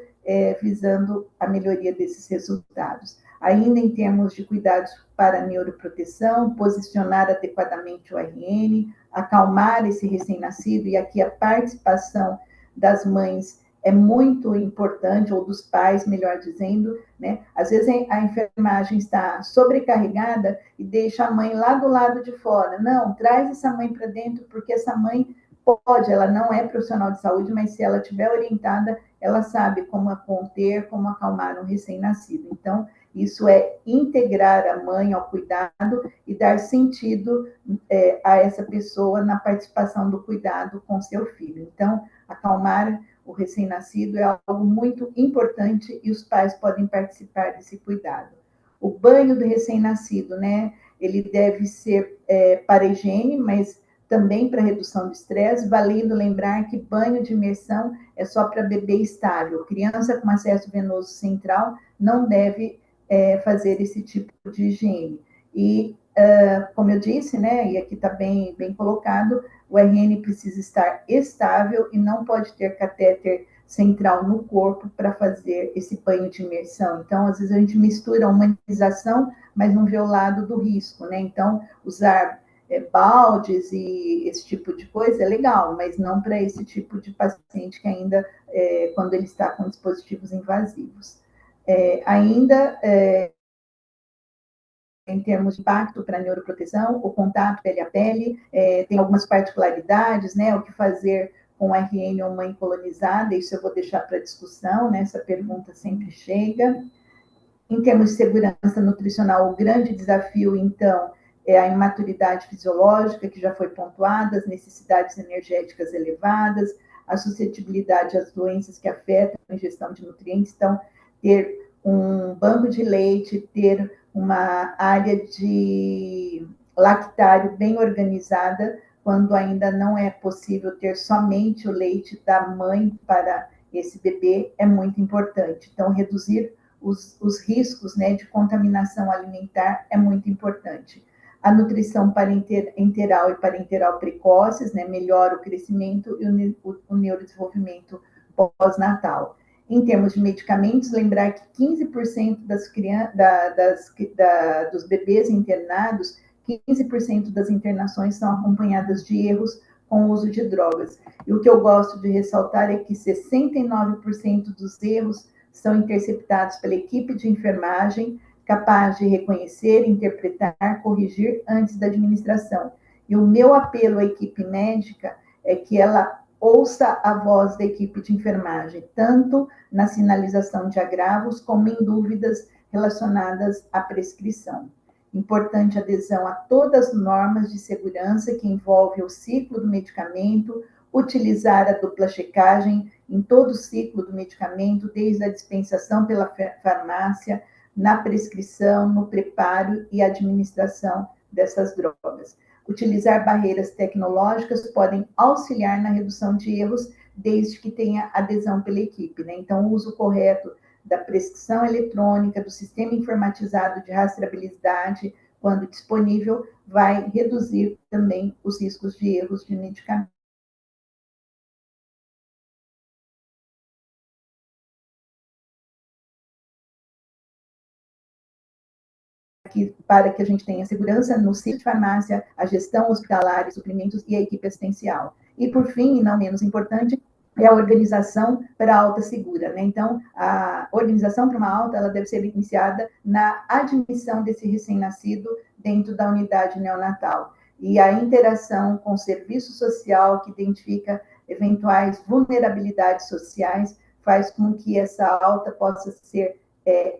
visando a melhoria desses resultados. Ainda em termos de cuidados para a neuroproteção, posicionar adequadamente o RN, acalmar esse recém-nascido, e aqui a participação das mães é muito importante, ou dos pais, melhor dizendo, né? Às vezes a enfermagem está sobrecarregada e deixa a mãe lá do lado de fora. Não, traz essa mãe para dentro, porque essa mãe pode, ela não é profissional de saúde, mas se ela estiver orientada, ela sabe como conter, como acalmar um recém-nascido. Então, isso é integrar a mãe ao cuidado e dar sentido a essa pessoa na participação do cuidado com seu filho. Então, acalmar o recém-nascido é algo muito importante e os pais podem participar desse cuidado. O banho do recém-nascido, né? Ele deve ser para higiene, mas também para redução do estresse, valendo lembrar que banho de imersão é só para bebê estável. Criança com acesso venoso central não deve fazer esse tipo de higiene. E, como eu disse, né, e aqui está bem colocado, o RN precisa estar estável e não pode ter catéter central no corpo para fazer esse banho de imersão. Então, às vezes a gente mistura a humanização, mas não vê o lado do risco, né? Então, usar baldes e esse tipo de coisa é legal, mas não para esse tipo de paciente que ainda, quando ele está com dispositivos invasivos. Ainda, em termos de impacto para a neuroproteção, o contato pele a pele, tem algumas particularidades, né? O que fazer com RN ou mãe colonizada, isso eu vou deixar para discussão, né? Essa pergunta sempre chega. Em termos de segurança nutricional, o grande desafio, então, é a imaturidade fisiológica, que já foi pontuada, as necessidades energéticas elevadas, a suscetibilidade às doenças que afetam a ingestão de nutrientes. Então, ter um banco de leite, ter uma área de lactário bem organizada, quando ainda não é possível ter somente o leite da mãe para esse bebê, é muito importante. Então, reduzir os riscos, né, de contaminação alimentar é muito importante. A nutrição parenteral e parenteral precoces, né, melhora o crescimento e o neurodesenvolvimento pós-natal. Em termos de medicamentos, lembrar que 15% dos bebês internados, 15% das internações são acompanhadas de erros com o uso de drogas. E o que eu gosto de ressaltar é que 69% dos erros são interceptados pela equipe de enfermagem, capaz de reconhecer, interpretar, corrigir antes da administração. E o meu apelo à equipe médica é que ela ouça a voz da equipe de enfermagem, tanto na sinalização de agravos, como em dúvidas relacionadas à prescrição. Importante adesão a todas as normas de segurança que envolvem o ciclo do medicamento, utilizar a dupla checagem em todo o ciclo do medicamento, desde a dispensação pela farmácia, na prescrição, no preparo e administração dessas drogas. Utilizar barreiras tecnológicas podem auxiliar na redução de erros, desde que tenha adesão pela equipe, né? Então, o uso correto da prescrição eletrônica, do sistema informatizado de rastreabilidade, quando disponível, vai reduzir também os riscos de erros de medicamento. Para que a gente tenha segurança no ciclo de farmácia, a gestão hospitalar, suprimentos e a equipe assistencial. E, por fim, e não menos importante, é a organização para a alta segura, né? Então, a organização para uma alta, ela deve ser iniciada na admissão desse recém-nascido dentro da unidade neonatal. E a interação com o serviço social, que identifica eventuais vulnerabilidades sociais, faz com que essa alta possa ser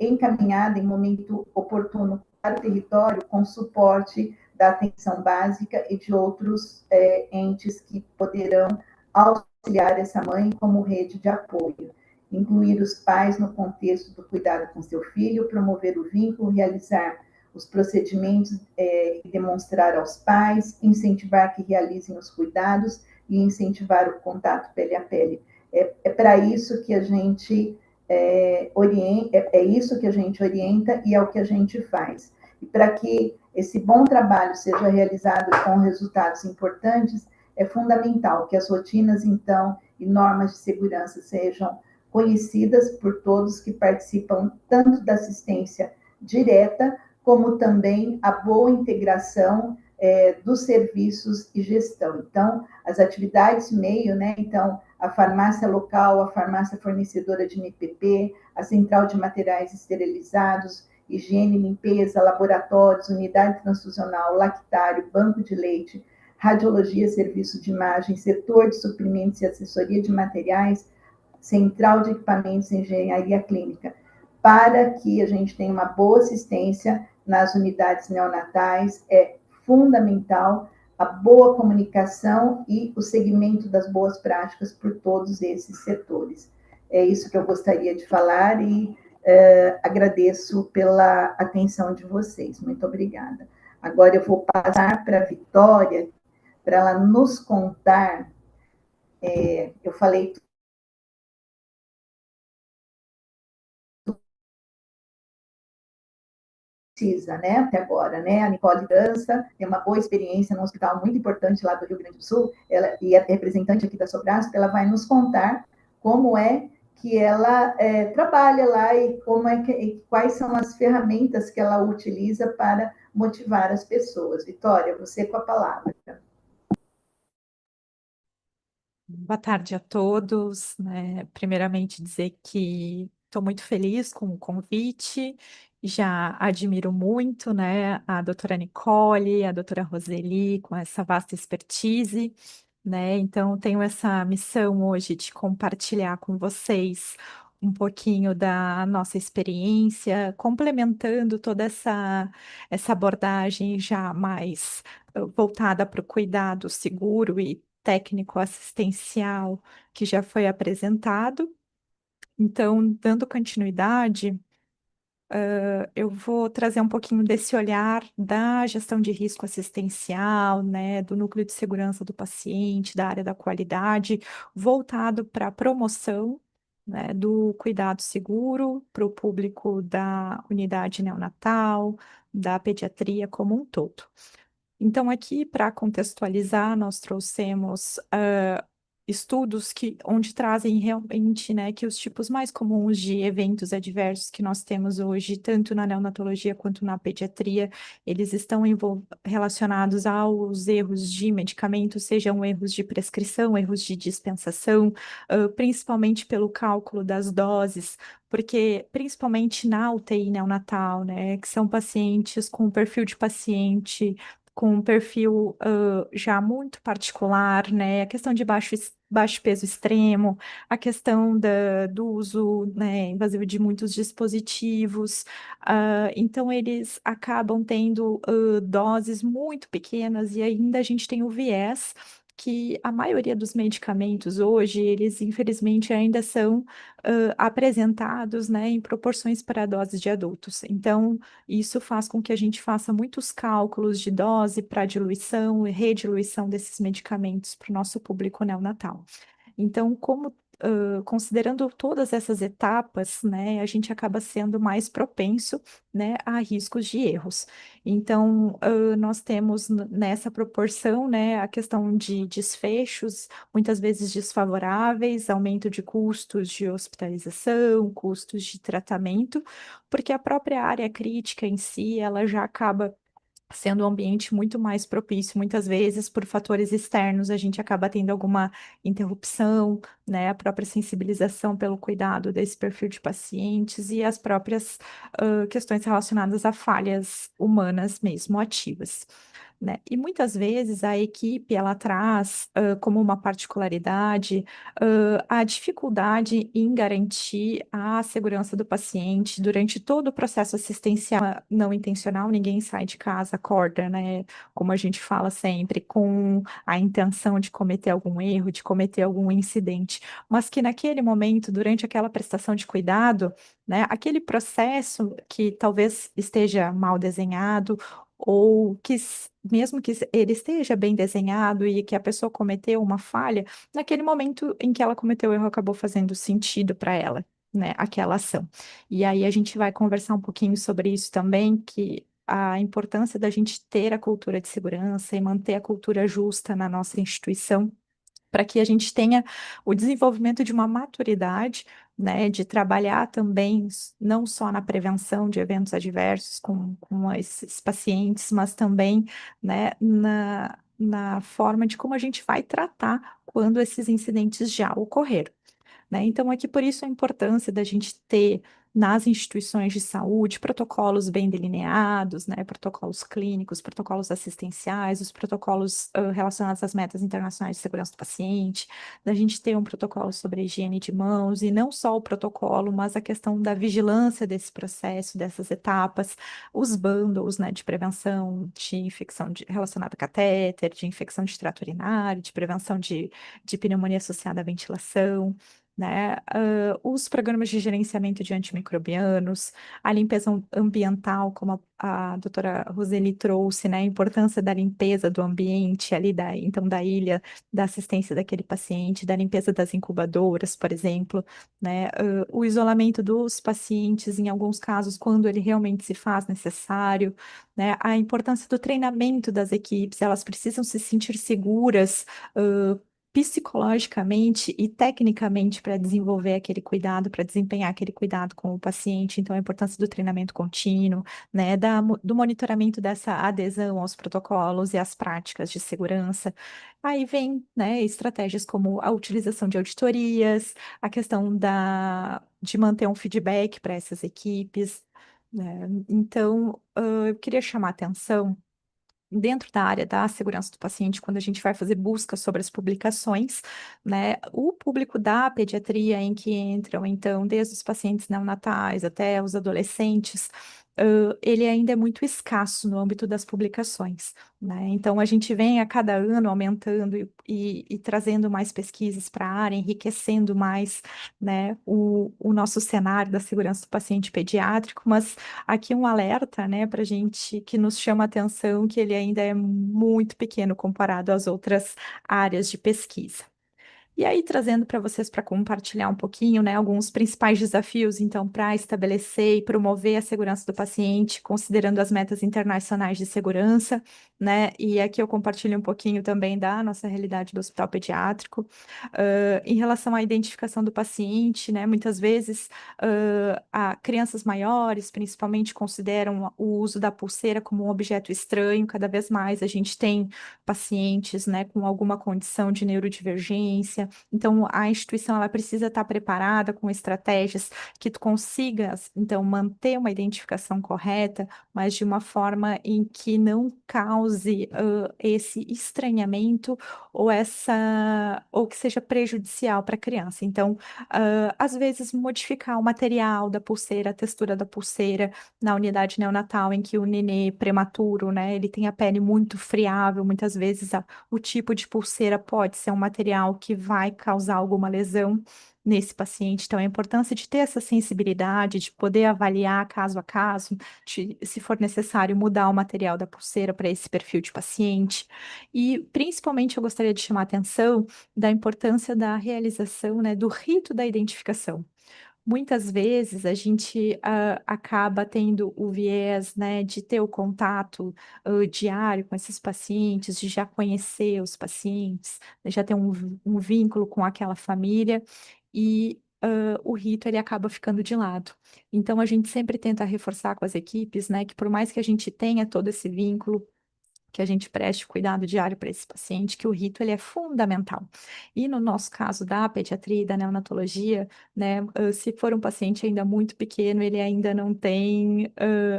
encaminhada em momento oportuno para o território, com suporte da atenção básica e de outros entes que poderão auxiliar essa mãe como rede de apoio. Incluir os pais no contexto do cuidado com seu filho, promover o vínculo, realizar os procedimentos e demonstrar aos pais, incentivar que realizem os cuidados e incentivar o contato pele a pele. É para isso que a gente isso que a gente orienta e é o que a gente faz. E para que esse bom trabalho seja realizado com resultados importantes, é fundamental que as rotinas, então, e normas de segurança sejam conhecidas por todos que participam tanto da assistência direta, como também a boa integração dos serviços e gestão. Então, as atividades meio, né? Então, a farmácia local, a farmácia fornecedora de NPP, a central de materiais esterilizados, higiene, limpeza, laboratórios, unidade transfusional, lactário, banco de leite, radiologia, serviço de imagem, setor de suprimentos e assessoria de materiais, central de equipamentos e engenharia clínica, para que a gente tenha uma boa assistência nas unidades neonatais, é fundamental a boa comunicação e o segmento das boas práticas por todos esses setores. É isso que eu gostaria de falar e agradeço pela atenção de vocês. Muito obrigada. Agora eu vou passar para a Vitória, para ela nos contar. Eu falei precisa, né, até agora, né? A Nicole Dança tem uma boa experiência num hospital muito importante lá do Rio Grande do Sul, ela, e é representante aqui da Sobrasco, ela vai nos contar como é que ela trabalha lá e como e quais são as ferramentas que ela utiliza para motivar as pessoas. Vitória, você com a palavra. Boa tarde a todos, né? Primeiramente dizer que estou muito feliz com o convite, já admiro muito, né, a doutora Nicole, a doutora Roseli, com essa vasta expertise, né? Então, tenho essa missão hoje de compartilhar com vocês um pouquinho da nossa experiência, complementando toda essa abordagem já mais voltada para o cuidado seguro e técnico assistencial que já foi apresentado. Então, dando continuidade, eu vou trazer um pouquinho desse olhar da gestão de risco assistencial, né, do núcleo de segurança do paciente, da área da qualidade, voltado para a promoção, né, do cuidado seguro para o público da unidade neonatal, da pediatria como um todo. Então, aqui, para contextualizar, nós trouxemos estudos onde trazem realmente, né, que os tipos mais comuns de eventos adversos que nós temos hoje, tanto na neonatologia quanto na pediatria, eles estão relacionados aos erros de medicamentos, sejam erros de prescrição, erros de dispensação, principalmente pelo cálculo das doses, porque principalmente na UTI neonatal, né, que são pacientes com perfil de paciente com um perfil já muito particular, né? A questão de baixo peso extremo, a questão do uso, né, invasivo de muitos dispositivos. Então, eles acabam tendo doses muito pequenas e ainda a gente tem o viés que a maioria dos medicamentos hoje, eles infelizmente ainda são apresentados, né, em proporções para doses de adultos. Então, isso faz com que a gente faça muitos cálculos de dose para diluição e rediluição desses medicamentos para o nosso público neonatal. Então, considerando todas essas etapas, né, a gente acaba sendo mais propenso, né, a riscos de erros. Então, nós temos nessa proporção, né, a questão de desfechos, muitas vezes desfavoráveis, aumento de custos de hospitalização, custos de tratamento, porque a própria área crítica em si, ela já acaba sendo um ambiente muito mais propício, muitas vezes por fatores externos, a gente acaba tendo alguma interrupção, né, a própria sensibilização pelo cuidado desse perfil de pacientes e as próprias questões relacionadas a falhas humanas mesmo ativas. Né? E muitas vezes a equipe ela traz como uma particularidade a dificuldade em garantir a segurança do paciente durante todo o processo assistencial não intencional, ninguém sai de casa, acorda, né? Como a gente fala sempre, com a intenção de cometer algum erro, de cometer algum incidente, mas que naquele momento, durante aquela prestação de cuidado, né, aquele processo que talvez esteja mal desenhado ou que mesmo que ele esteja bem desenhado e que a pessoa cometeu uma falha, naquele momento em que ela cometeu o erro acabou fazendo sentido para ela, né, aquela ação. E aí a gente vai conversar um pouquinho sobre isso também, que a importância da gente ter a cultura de segurança e manter a cultura justa na nossa instituição para que a gente tenha o desenvolvimento de uma maturidade, né, de trabalhar também não só na prevenção de eventos adversos com esses pacientes, mas também, né, na forma de como a gente vai tratar quando esses incidentes já ocorreram, né? Então, aqui por isso a importância da gente ter nas instituições de saúde protocolos bem delineados, né? Protocolos clínicos, protocolos assistenciais, os protocolos relacionados às metas internacionais de segurança do paciente, da gente ter um protocolo sobre a higiene de mãos, e não só o protocolo, mas a questão da vigilância desse processo, dessas etapas, os bundles, né, de prevenção de infecção relacionada a catéter, de infecção de trato urinário, de prevenção de pneumonia associada à ventilação, né? Os programas de gerenciamento de antimicrobianos, a limpeza ambiental, como a doutora Roseli trouxe, né? A importância da limpeza do ambiente ali então da ilha, da assistência daquele paciente, da limpeza das incubadoras, por exemplo, né? O isolamento dos pacientes, em alguns casos, quando ele realmente se faz necessário, né? A importância do treinamento das equipes, elas precisam se sentir seguras, psicologicamente e tecnicamente para desenvolver aquele cuidado, para desempenhar aquele cuidado com o paciente. Então, a importância do treinamento contínuo, né, do monitoramento dessa adesão aos protocolos e às práticas de segurança. Aí vem, né, estratégias como a utilização de auditorias, a questão de manter um feedback para essas equipes, né? Então, eu queria chamar a atenção dentro da área da segurança do paciente, quando a gente vai fazer busca sobre as publicações, né, o público da pediatria em que entram, então, desde os pacientes neonatais até os adolescentes, ele ainda é muito escasso no âmbito das publicações, né? Então, a gente vem a cada ano aumentando e trazendo mais pesquisas para a área, enriquecendo mais, né, o nosso cenário da segurança do paciente pediátrico, mas aqui um alerta, né, para gente que nos chama a atenção que ele ainda é muito pequeno comparado às outras áreas de pesquisa. E aí, trazendo para vocês para compartilhar um pouquinho, né, alguns principais desafios, então, para estabelecer e promover a segurança do paciente, considerando as metas internacionais de segurança, né, e aqui eu compartilho um pouquinho também da nossa realidade do hospital pediátrico. Em relação à identificação do paciente, né, muitas vezes crianças maiores, principalmente, consideram o uso da pulseira como um objeto estranho, cada vez mais a gente tem pacientes, né, com alguma condição de neurodivergência, emergência. Então, a instituição ela precisa estar preparada com estratégias que tu consigas, então, manter uma identificação correta, mas de uma forma em que não cause esse estranhamento ou que seja prejudicial para a criança. Então, às vezes, modificar o material da pulseira, a textura da pulseira na unidade neonatal, em que o nenê prematuro, né, ele tem a pele muito friável, muitas vezes o tipo de pulseira pode ser um material que vai causar alguma lesão nesse paciente. Então, a importância de ter essa sensibilidade, de poder avaliar caso a caso, se for necessário, mudar o material da pulseira para esse perfil de paciente. E, principalmente, eu gostaria de chamar a atenção da importância da realização, né, do rito da identificação. Muitas vezes a gente acaba tendo o viés, né, de ter o contato diário com esses pacientes, de já conhecer os pacientes, né, já ter um vínculo com aquela família e o rito ele acaba ficando de lado. Então a gente sempre tenta reforçar com as equipes, né, que por mais que a gente tenha todo esse vínculo que a gente preste cuidado diário para esse paciente, que o rito ele é fundamental. E no nosso caso da pediatria e da neonatologia, né, se for um paciente ainda muito pequeno, ele ainda não tem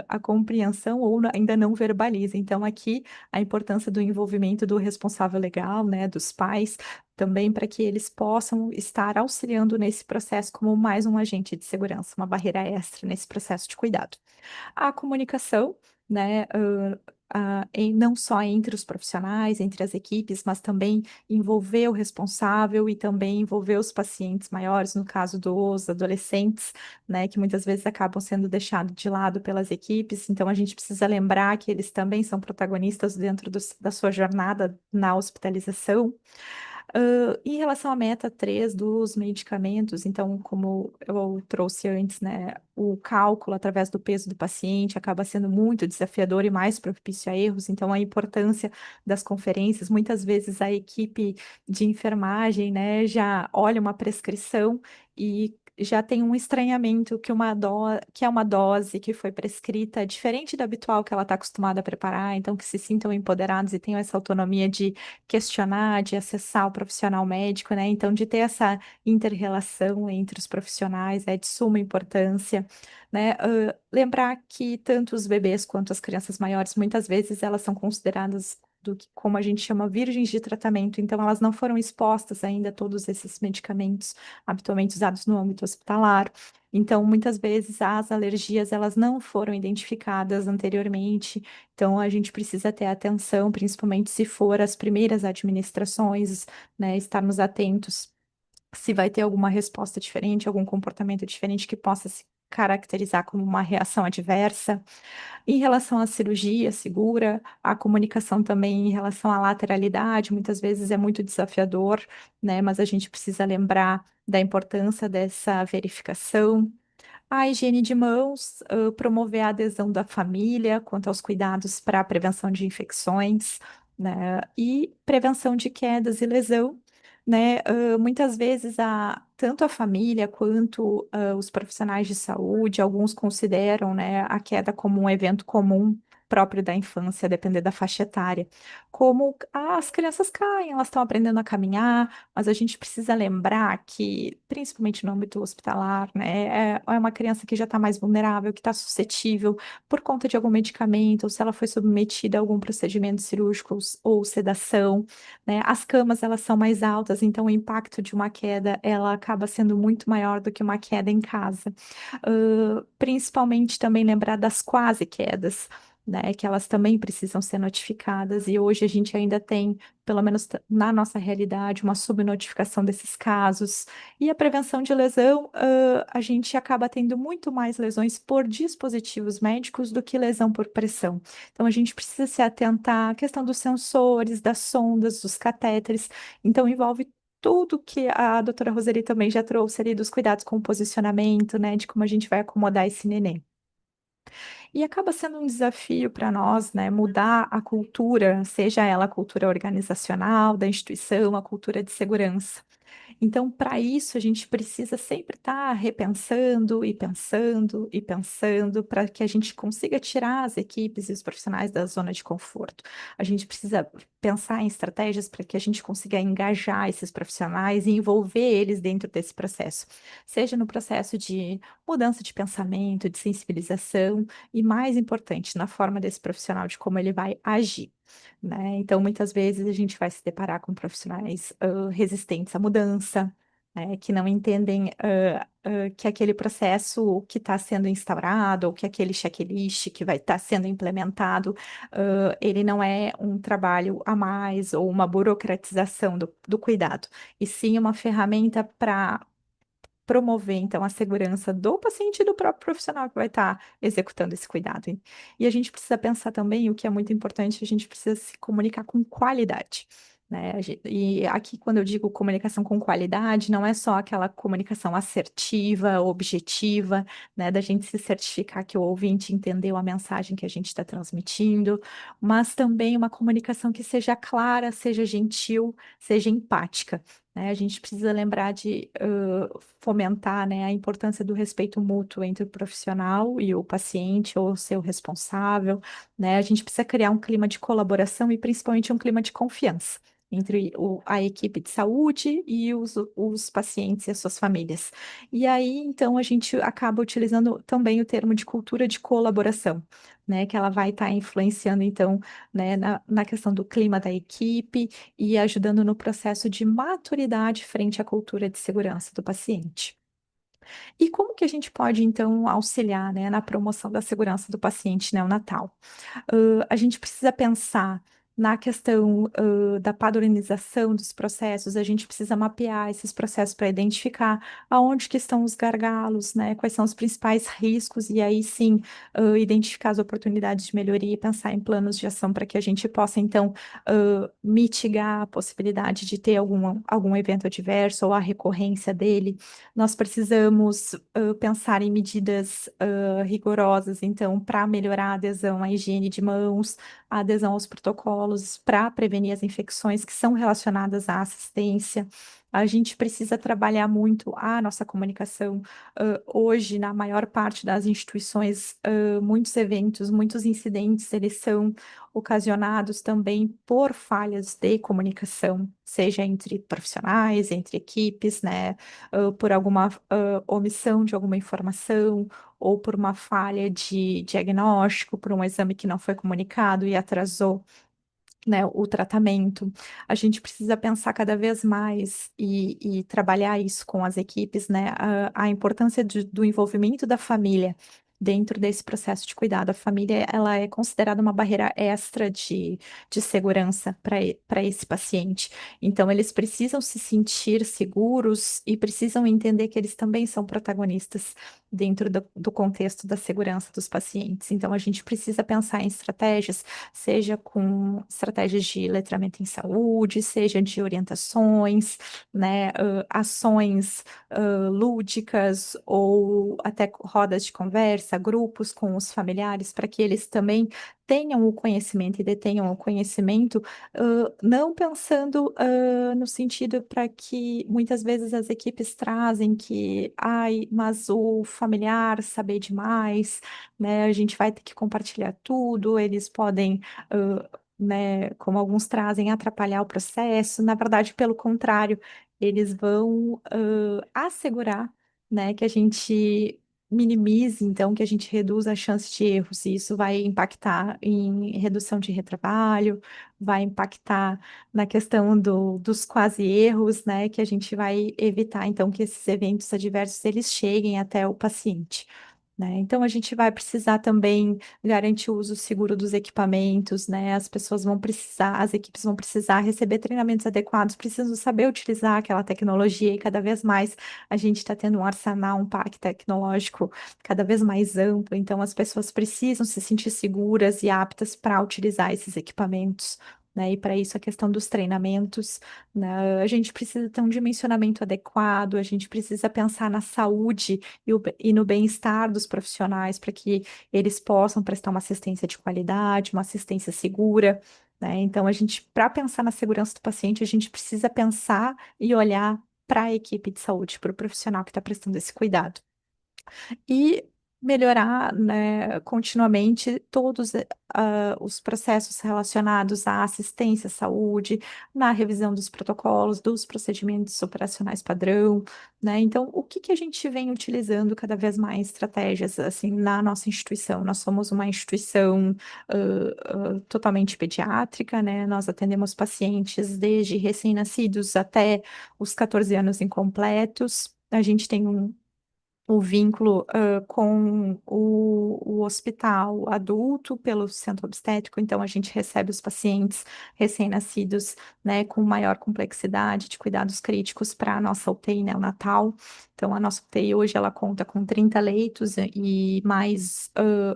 a compreensão ou ainda não verbaliza. Então, aqui a importância do envolvimento do responsável legal, né, dos pais, também para que eles possam estar auxiliando nesse processo como mais um agente de segurança, uma barreira extra nesse processo de cuidado. A comunicação, né, não só entre os profissionais, entre as equipes, mas também envolver o responsável e também envolver os pacientes maiores, no caso dos adolescentes, né, que muitas vezes acabam sendo deixados de lado pelas equipes. Então, a gente precisa lembrar que eles também são protagonistas dentro da sua jornada na hospitalização. Em relação à meta 3 dos medicamentos, então, como eu trouxe antes, né, o cálculo através do peso do paciente acaba sendo muito desafiador e mais propício a erros, então a importância das conferências, muitas vezes a equipe de enfermagem, né, já olha uma prescrição e já tem um estranhamento que é uma dose que foi prescrita diferente da habitual que ela está acostumada a preparar, então que se sintam empoderados e tenham essa autonomia de questionar, de acessar o profissional médico, né? Então, de ter essa inter-relação entre os profissionais é de suma importância, né? Lembrar que tanto os bebês quanto as crianças maiores, muitas vezes elas são consideradas como a gente chama, virgens de tratamento, então elas não foram expostas ainda a todos esses medicamentos habitualmente usados no âmbito hospitalar. Então, muitas vezes as alergias elas não foram identificadas anteriormente, então, a gente precisa ter atenção, principalmente se for as primeiras administrações, né? Estarmos atentos se vai ter alguma resposta diferente, algum comportamento diferente que possa se caracterizar como uma reação adversa. Em relação à cirurgia segura, a comunicação também em relação à lateralidade, muitas vezes é muito desafiador, né? Mas a gente precisa lembrar da importância dessa verificação. A higiene de mãos, promover a adesão da família quanto aos cuidados para a prevenção de infecções, né, e prevenção de quedas e lesão, né, muitas vezes tanto a família quanto os profissionais de saúde, alguns consideram, né, a queda como um evento comum próprio da infância, depender da faixa etária. Como as crianças caem, elas estão aprendendo a caminhar, mas a gente precisa lembrar que, principalmente no âmbito hospitalar, né, é uma criança que já está mais vulnerável, que está suscetível por conta de algum medicamento, ou se ela foi submetida a algum procedimento cirúrgico ou sedação, né? As camas, elas são mais altas, então o impacto de uma queda, ela acaba sendo muito maior do que uma queda em casa. Principalmente também lembrar das quase quedas, né, que elas também precisam ser notificadas, e hoje a gente ainda tem, pelo menos na nossa realidade, uma subnotificação desses casos. E a prevenção de lesão, a gente acaba tendo muito mais lesões por dispositivos médicos do que lesão por pressão. Então a gente precisa se atentar à questão dos sensores, das sondas, dos catéteres, então envolve tudo que a doutora Roseli também já trouxe ali dos cuidados com o posicionamento, né, de como a gente vai acomodar esse neném. E acaba sendo um desafio para nós, né, mudar a cultura, seja ela a cultura organizacional da instituição, a cultura de segurança. Então, para isso, a gente precisa sempre estar repensando e pensando e pensando para que a gente consiga tirar as equipes e os profissionais da zona de conforto. A gente precisa pensar em estratégias para que a gente consiga engajar esses profissionais e envolver eles dentro desse processo, seja no processo de mudança de pensamento, de sensibilização e, mais importante, na forma desse profissional, de como ele vai agir. Né? Então, muitas vezes a gente vai se deparar com profissionais resistentes à mudança, né? Que não entendem que aquele processo que está sendo instaurado, ou que aquele checklist que vai estar sendo implementado, ele não é um trabalho a mais ou uma burocratização do cuidado, e sim uma ferramenta para promover, então, a segurança do paciente e do próprio profissional que vai estar executando esse cuidado. E a gente precisa pensar também, o que é muito importante, a gente precisa se comunicar com qualidade. Né? E aqui, quando eu digo comunicação com qualidade, não é só aquela comunicação assertiva, objetiva, né, da gente se certificar que o ouvinte entendeu a mensagem que a gente está transmitindo, mas também uma comunicação que seja clara, seja gentil, seja empática. Né? A gente precisa lembrar de fomentar, né, a importância do respeito mútuo entre o profissional e o paciente ou o seu responsável, né? A gente precisa criar um clima de colaboração e principalmente um clima de confiança entre a equipe de saúde e os pacientes e as suas famílias. E aí, então, a gente acaba utilizando também o termo de cultura de colaboração, né? Que ela vai estar influenciando, então, né, na questão do clima da equipe e ajudando no processo de maturidade frente à cultura de segurança do paciente. E como que a gente pode, então, auxiliar, né, na promoção da segurança do paciente neonatal? A gente precisa pensar na questão, da padronização dos processos, a gente precisa mapear esses processos para identificar aonde que estão os gargalos, né? Quais são os principais riscos, e aí sim, identificar as oportunidades de melhoria e pensar em planos de ação para que a gente possa, então, mitigar a possibilidade de ter algum evento adverso ou a recorrência dele. Nós precisamos, pensar em medidas rigorosas, então, para melhorar a adesão à higiene de mãos, a adesão aos protocolos, para prevenir as infecções que são relacionadas à assistência. A gente precisa trabalhar muito a nossa comunicação. Hoje, na maior parte das instituições, muitos eventos, muitos incidentes, eles são ocasionados também por falhas de comunicação, seja entre profissionais, entre equipes, né? Por alguma omissão de alguma informação, ou por uma falha de diagnóstico, por um exame que não foi comunicado e atrasou, né, o tratamento. A gente precisa pensar cada vez mais e trabalhar isso com as equipes, né, a importância do envolvimento da família dentro desse processo de cuidado. A família, ela é considerada uma barreira extra de segurança para esse paciente. Então, eles precisam se sentir seguros e precisam entender que eles também são protagonistas dentro do contexto da segurança dos pacientes. Então, a gente precisa pensar em estratégias, seja com estratégias de letramento em saúde, seja de orientações, né, ações lúdicas ou até rodas de conversa, grupos com os familiares, para que eles também tenham o conhecimento e detenham o conhecimento, não pensando no sentido para que muitas vezes as equipes trazem que, ai, mas o familiar saber demais, né? A gente vai ter que compartilhar tudo, eles podem, né, como alguns trazem, atrapalhar o processo. Na verdade, pelo contrário, eles vão, assegurar, né, que a gente minimize, então, que a gente reduza a chance de erros, e isso vai impactar em redução de retrabalho, vai impactar na questão dos quase erros, né, que a gente vai evitar, então, que esses eventos adversos, eles cheguem até o paciente. Né? Então, a gente vai precisar também garantir o uso seguro dos equipamentos, né? As pessoas vão precisar, as equipes vão precisar receber treinamentos adequados, precisam saber utilizar aquela tecnologia, e cada vez mais a gente está tendo um arsenal, um parque tecnológico cada vez mais amplo, então as pessoas precisam se sentir seguras e aptas para utilizar esses equipamentos. Né? E para isso a questão dos treinamentos, né? A gente precisa ter um dimensionamento adequado, a gente precisa pensar na saúde e no bem-estar dos profissionais para que eles possam prestar uma assistência de qualidade, uma assistência segura, né? Então, para pensar na segurança do paciente, a gente precisa pensar e olhar para a equipe de saúde, para o profissional que está prestando esse cuidado. E melhorar, né, continuamente todos os processos relacionados à assistência à saúde, na revisão dos protocolos, dos procedimentos operacionais padrão, né? Então, o que que a gente vem utilizando cada vez mais estratégias assim na nossa instituição? Nós somos uma instituição totalmente pediátrica, né? Nós atendemos pacientes desde recém-nascidos até os 14 anos incompletos. A gente tem o vínculo com o hospital adulto pelo centro obstétrico, então a gente recebe os pacientes recém-nascidos, né, com maior complexidade de cuidados críticos para a nossa UTI neonatal. Então, a nossa UTI hoje ela conta com 30 leitos e mais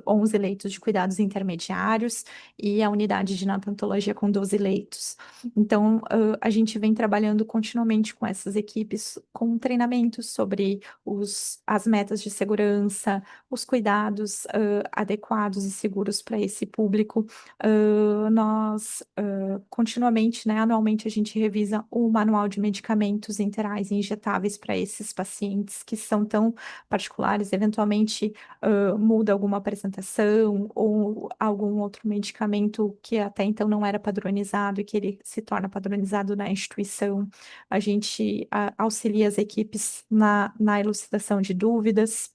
11 leitos de cuidados intermediários e a unidade de neonatologia com 12 leitos. Então, a gente vem trabalhando continuamente com essas equipes, com treinamentos sobre as metas de segurança, os cuidados adequados e seguros para esse público. Nós continuamente, né, anualmente, a gente revisa o manual de medicamentos interais e injetáveis para esses pacientes que são tão particulares, eventualmente muda alguma apresentação ou algum outro medicamento que até então não era padronizado e que ele se torna padronizado na instituição. A gente auxilia as equipes na elucidação de dúvidas.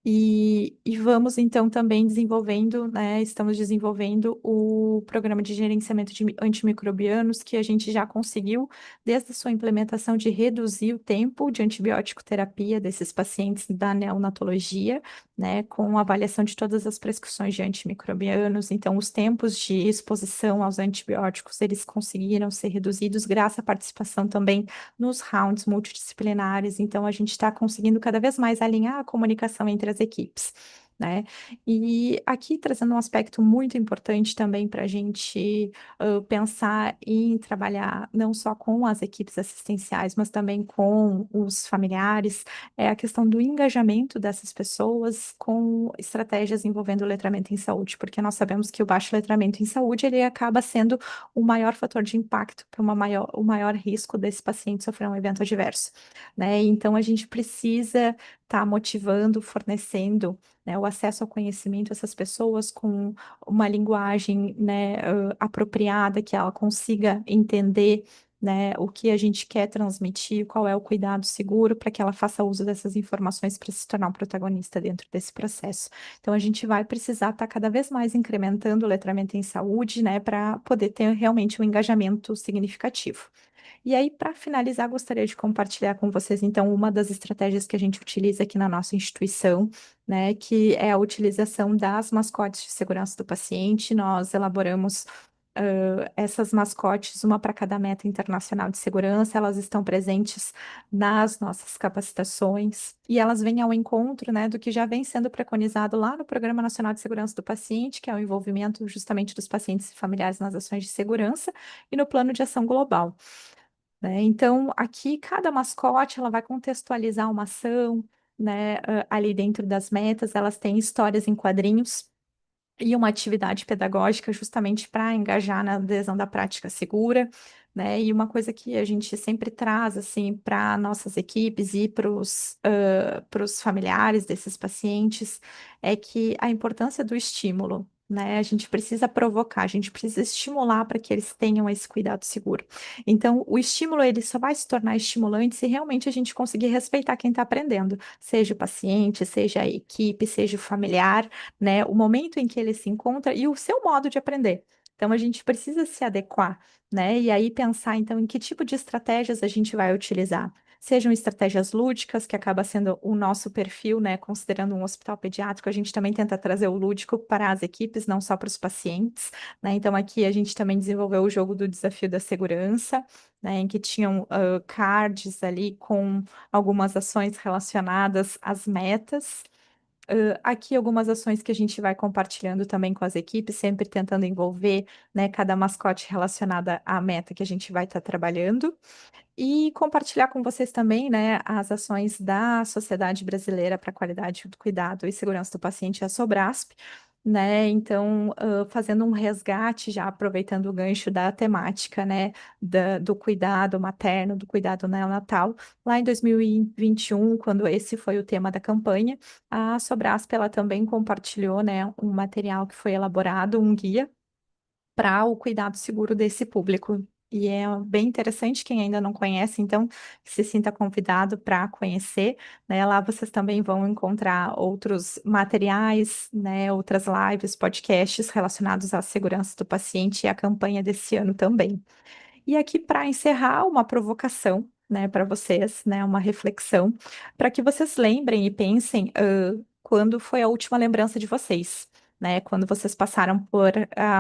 E vamos então também desenvolvendo, né? Estamos desenvolvendo o programa de gerenciamento de antimicrobianos, que a gente já conseguiu, desde a sua implementação, de reduzir o tempo de antibiótico terapia desses pacientes da neonatologia, né? Com a avaliação de todas as prescrições de antimicrobianos. Então, os tempos de exposição aos antibióticos, eles conseguiram ser reduzidos graças à participação também nos rounds multidisciplinares. Então, a gente está conseguindo cada vez mais alinhar a comunicação entre as equipes, né? E aqui trazendo um aspecto muito importante também para a gente pensar em trabalhar não só com as equipes assistenciais, mas também com os familiares, é a questão do engajamento dessas pessoas com estratégias envolvendo o letramento em saúde, porque nós sabemos que o baixo letramento em saúde ele acaba sendo o maior fator de impacto para o maior risco desse paciente sofrer um evento adverso, né? Então a gente precisa estar motivando, fornecendo, né, o acesso ao conhecimento dessas pessoas com uma linguagem, né, apropriada, que ela consiga entender, né, o que a gente quer transmitir, qual é o cuidado seguro para que ela faça uso dessas informações para se tornar um protagonista dentro desse processo. Então, a gente vai precisar estar cada vez mais incrementando o letramento em saúde, né, para poder ter realmente um engajamento significativo. E aí, para finalizar, gostaria de compartilhar com vocês, então, uma das estratégias que a gente utiliza aqui na nossa instituição, né, que é a utilização das mascotes de segurança do paciente. Nós elaboramos essas mascotes, uma para cada meta internacional de segurança, elas estão presentes nas nossas capacitações e elas vêm ao encontro, né, do que já vem sendo preconizado lá no Programa Nacional de Segurança do Paciente, que é o envolvimento justamente dos pacientes e familiares nas ações de segurança, e no Plano de Ação Global, né? Então, aqui, cada mascote, ela vai contextualizar uma ação, né, ali dentro das metas, elas têm histórias em quadrinhos, e uma atividade pedagógica justamente para engajar na adesão da prática segura, né? E uma coisa que a gente sempre traz assim para nossas equipes e para os familiares desses pacientes é que a importância do estímulo. Né? A gente precisa provocar, a gente precisa estimular para que eles tenham esse cuidado seguro. Então, o estímulo ele só vai se tornar estimulante se realmente a gente conseguir respeitar quem está aprendendo, seja o paciente, seja a equipe, seja o familiar, né? O momento em que ele se encontra e o seu modo de aprender. Então, a gente precisa se adequar, né? E aí pensar, então, em que tipo de estratégias a gente vai utilizar. Sejam estratégias lúdicas, que acaba sendo o nosso perfil, né? Considerando um hospital pediátrico, a gente também tenta trazer o lúdico para as equipes, não só para os pacientes, né? Então, aqui a gente também desenvolveu o jogo do desafio da segurança, né? Em que tinham cards ali com algumas ações relacionadas às metas. Aqui algumas ações que a gente vai compartilhando também com as equipes, sempre tentando envolver, né, cada mascote relacionada à meta que a gente vai estar trabalhando. E compartilhar com vocês também, né, as ações da Sociedade Brasileira para a Qualidade do Cuidado e Segurança do Paciente, a SOBRASP, né? Então, fazendo um resgate, já aproveitando o gancho da temática, né, do cuidado materno, do cuidado neonatal, lá em 2021, quando esse foi o tema da campanha, a Sobrasp, ela também compartilhou, né, um material que foi elaborado, um guia para o cuidado seguro desse público. E é bem interessante, quem ainda não conhece, então, que se sinta convidado para conhecer, né? Lá vocês também vão encontrar outros materiais, né? Outras lives, podcasts relacionados à segurança do paciente e à campanha desse ano também. E aqui, para encerrar, uma provocação, né, para vocês, né, uma reflexão, para que vocês lembrem e pensem, quando foi a última lembrança de vocês, né, quando vocês passaram por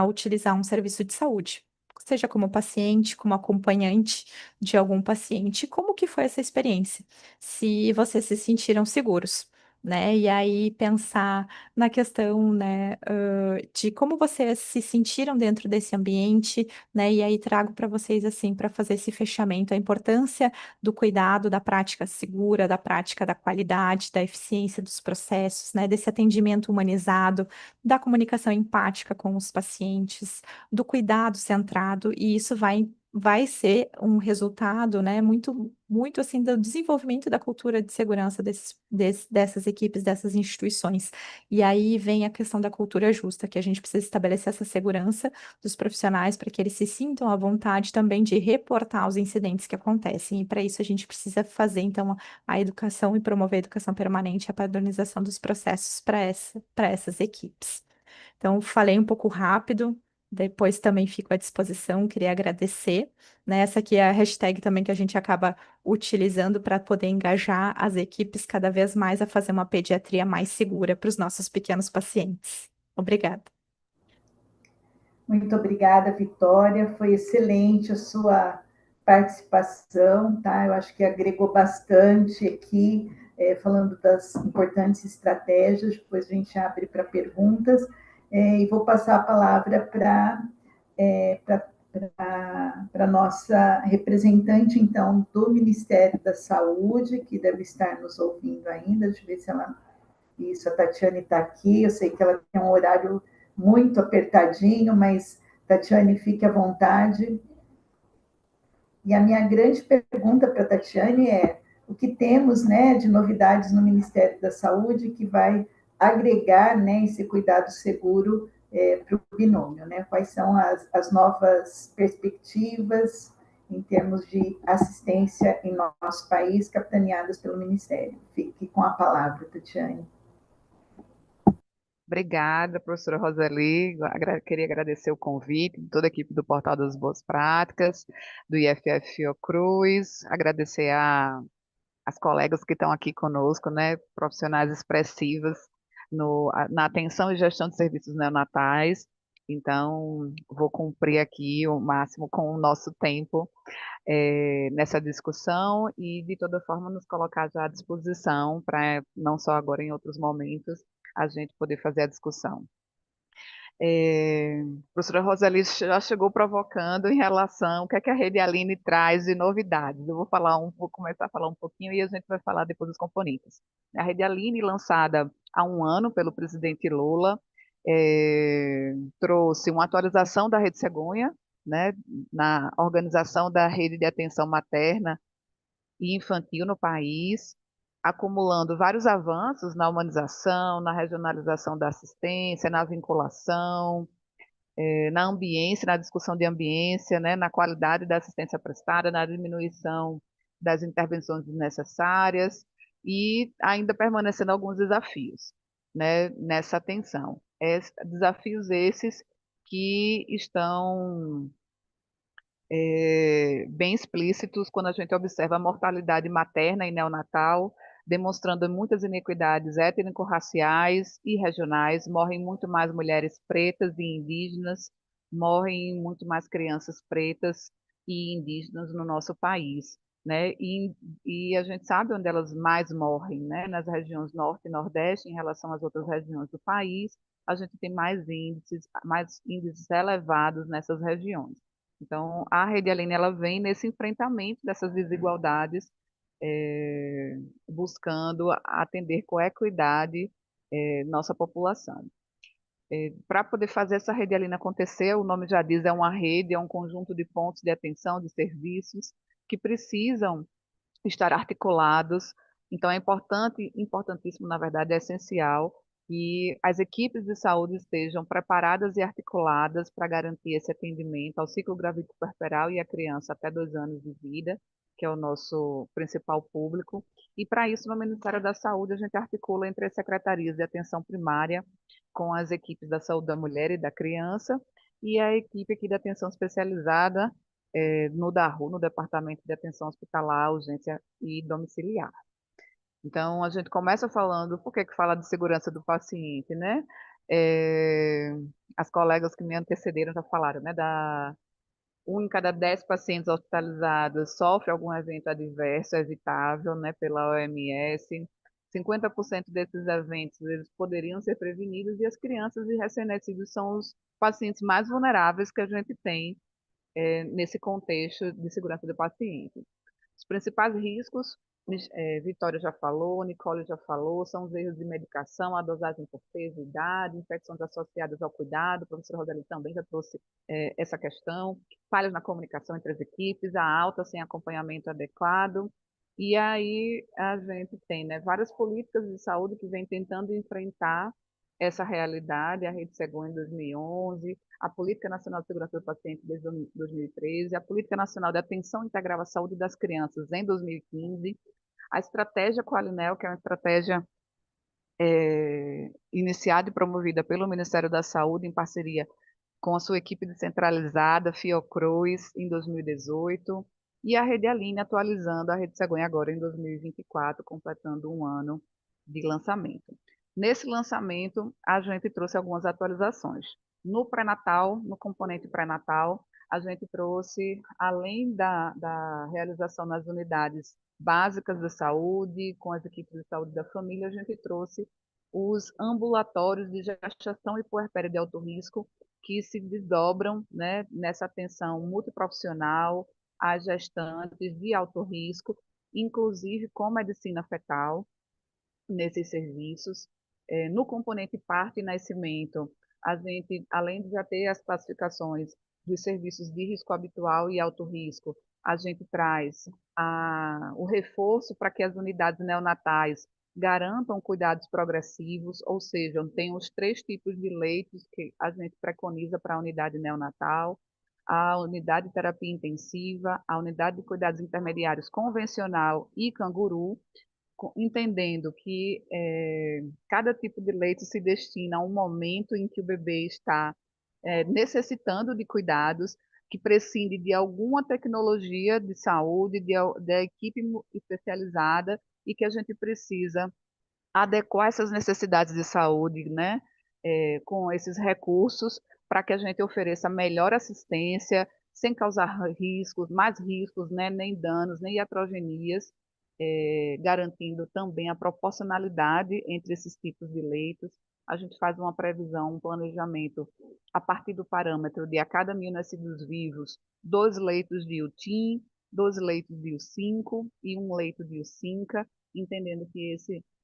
utilizar um serviço de saúde, seja como paciente, como acompanhante de algum paciente, como que foi essa experiência? Se vocês se sentiram seguros. Né? E aí pensar na questão, né, de como vocês se sentiram dentro desse ambiente, né? E aí trago para vocês assim, para fazer esse fechamento, a importância do cuidado, da prática segura, da prática da qualidade, da eficiência dos processos, né? Desse atendimento humanizado, da comunicação empática com os pacientes, do cuidado centrado, e isso vai ser um resultado, né, muito assim do desenvolvimento da cultura de segurança dessas equipes, dessas instituições. E aí vem a questão da cultura justa, que a gente precisa estabelecer essa segurança dos profissionais para que eles se sintam à vontade também de reportar os incidentes que acontecem. E para isso a gente precisa fazer, então, a educação e promover a educação permanente e a padronização dos processos para essas equipes. Então, falei um pouco rápido, depois também fico à disposição, queria agradecer, né? Essa aqui é a hashtag também que a gente acaba utilizando para poder engajar as equipes cada vez mais a fazer uma pediatria mais segura para os nossos pequenos pacientes. Obrigada. Muito obrigada, Vitória. Foi excelente a sua participação, tá? Eu acho que agregou bastante aqui, falando das importantes estratégias. Depois a gente abre para perguntas. E vou passar a palavra para a nossa representante, então, do Ministério da Saúde, que deve estar nos ouvindo ainda. Deixa eu ver se ela. Isso, a Tatiane está aqui. Eu sei que ela tem um horário muito apertadinho, mas, Tatiane, fique à vontade. E a minha grande pergunta para a Tatiane é: o que temos, né, de novidades no Ministério da Saúde que vai agregar, né, esse cuidado seguro para o binômio, né? Quais são as novas perspectivas em termos de assistência em nosso país, capitaneadas pelo Ministério? Fique com a palavra, Tatiane. Obrigada, professora Roseli. Queria agradecer o convite de toda a equipe do Portal das Boas Práticas, do IFF Fiocruz, agradecer as colegas que estão aqui conosco, né, profissionais expressivas na atenção e gestão de serviços neonatais. Então, vou cumprir aqui o máximo com o nosso tempo nessa discussão e, de toda forma, nos colocar já à disposição para, não só agora, em outros momentos, a gente poder fazer a discussão. A professora Roseli já chegou provocando em relação ao que é que a Rede Aline traz de novidades. Eu vou começar a falar um pouquinho e a gente vai falar depois dos componentes. A Rede Aline, lançada há um ano pelo presidente Lula, trouxe uma atualização da Rede Cegonha, né, na organização da rede de atenção materna e infantil no país, acumulando vários avanços na humanização, na regionalização da assistência, na vinculação, na ambiência, na discussão de ambiência, né, na qualidade da assistência prestada, na diminuição das intervenções desnecessárias e ainda permanecendo alguns desafios, né, nessa atenção. Desafios esses que estão bem explícitos quando a gente observa a mortalidade materna e neonatal, demonstrando muitas inequidades étnico-raciais e regionais. Morrem muito mais mulheres pretas e indígenas, morrem muito mais crianças pretas e indígenas no nosso país, né? E a gente sabe onde elas mais morrem, né? Nas regiões norte e nordeste, em relação às outras regiões do país, a gente tem mais índices elevados nessas regiões. Então, a Rede Aline, ela vem nesse enfrentamento dessas desigualdades, buscando atender com equidade nossa população. Para poder fazer essa rede Aline acontecer, o nome já diz, é uma rede, é um conjunto de pontos de atenção, de serviços que precisam estar articulados. Então, é importante, importantíssimo, na verdade, é essencial que as equipes de saúde estejam preparadas e articuladas para garantir esse atendimento ao ciclo gravídico puerperal e à criança até 2 anos de vida, que é o nosso principal público. E, para isso, no Ministério da Saúde, a gente articula entre as secretarias de atenção primária com as equipes da saúde da mulher e da criança e a equipe aqui da atenção especializada no DARU, no Departamento de Atenção Hospitalar, Urgência e Domiciliar. Então, a gente começa falando, por que fala de segurança do paciente, né? As colegas que me antecederam já falaram, né? Um em cada 10 pacientes hospitalizados sofre algum evento adverso evitável, né? Pela OMS. 50% desses eventos eles poderiam ser prevenidos e as crianças e recém-nascidos são os pacientes mais vulneráveis que a gente tem nesse contexto de segurança do paciente. Os principais riscos, Vitória já falou, Nicole já falou, são os erros de medicação, a dosagem por peso, idade, infecções associadas ao cuidado, a professora Roseli também já trouxe essa questão, falhas na comunicação entre as equipes, a alta sem acompanhamento adequado, e aí a gente tem, né, várias políticas de saúde que vêm tentando enfrentar essa realidade, a Rede Segon em 2011, a Política Nacional de Segurança do Paciente desde 2013, a Política Nacional de Atenção Integral à Saúde das Crianças em 2015, a Estratégia Qualinel, que é uma estratégia iniciada e promovida pelo Ministério da Saúde em parceria com a sua equipe descentralizada, Fiocruz, em 2018, e a Rede Aline atualizando a Rede Cegonha agora em 2024, completando um ano de lançamento. Nesse lançamento, a gente trouxe algumas atualizações. No pré-natal, no componente pré-natal, a gente trouxe, além da realização nas unidades básicas de saúde, com as equipes de saúde da família, a gente trouxe os ambulatórios de gestação e puerpério de alto risco, que se desdobram, né, nessa atenção multiprofissional às gestantes de alto risco, inclusive com medicina fetal, nesses serviços. No componente parto e nascimento, a gente, além de já ter as classificações dos serviços de risco habitual e alto risco, a gente traz o reforço para que as unidades neonatais garantam cuidados progressivos, ou seja, tem os 3 tipos de leitos que a gente preconiza para a unidade neonatal, a unidade de terapia intensiva, a unidade de cuidados intermediários convencional e canguru, entendendo que cada tipo de leito se destina a um momento em que o bebê está necessitando de cuidados, que prescinde de alguma tecnologia de saúde, da equipe especializada, e que a gente precisa adequar essas necessidades de saúde, né, com esses recursos, para que a gente ofereça melhor assistência, sem causar riscos, mais riscos, né, nem danos, nem iatrogenias, garantindo também a proporcionalidade entre esses tipos de leitos. A gente faz uma previsão, um planejamento a partir do parâmetro de a cada 1.000 nascidos vivos, 2 leitos de UTIM, 2 leitos de U5 e 1 leito de UCINCA, entendendo que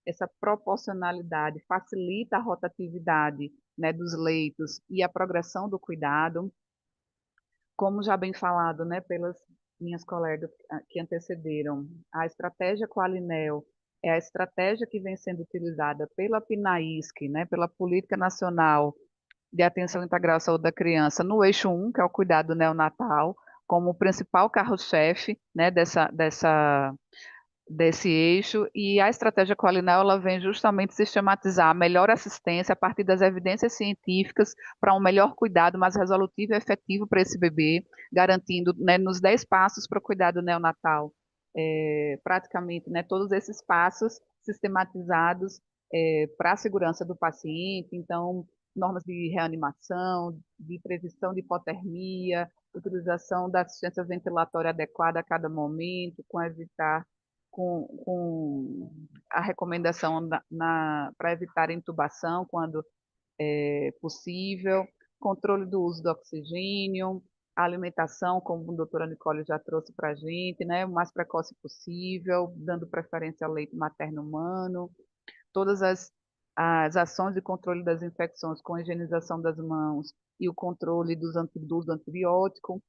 essa proporcionalidade facilita a rotatividade, né, dos leitos e a progressão do cuidado. Como já bem falado, né, pelas minhas colegas que antecederam, a estratégia Qualinel é a estratégia que vem sendo utilizada pela PNAISC, né, pela Política Nacional de Atenção Integral à Saúde da Criança, no eixo 1, que é o cuidado neonatal, como o principal carro-chefe, né, desse eixo, e a estratégia Qualinel ela vem justamente sistematizar a melhor assistência a partir das evidências científicas para um melhor cuidado mais resolutivo e efetivo para esse bebê, garantindo, né, nos 10 passos para o cuidado neonatal, praticamente, né, todos esses passos sistematizados para a segurança do paciente, então, normas de reanimação, de prevenção de hipotermia, utilização da assistência ventilatória adequada a cada momento, com a recomendação para evitar intubação quando possível, controle do uso do oxigênio, a alimentação, como a doutora Nicole já trouxe para a gente, né, o mais precoce possível, dando preferência ao leite materno humano, todas as ações de controle das infecções com a higienização das mãos e o controle do uso antibiótico,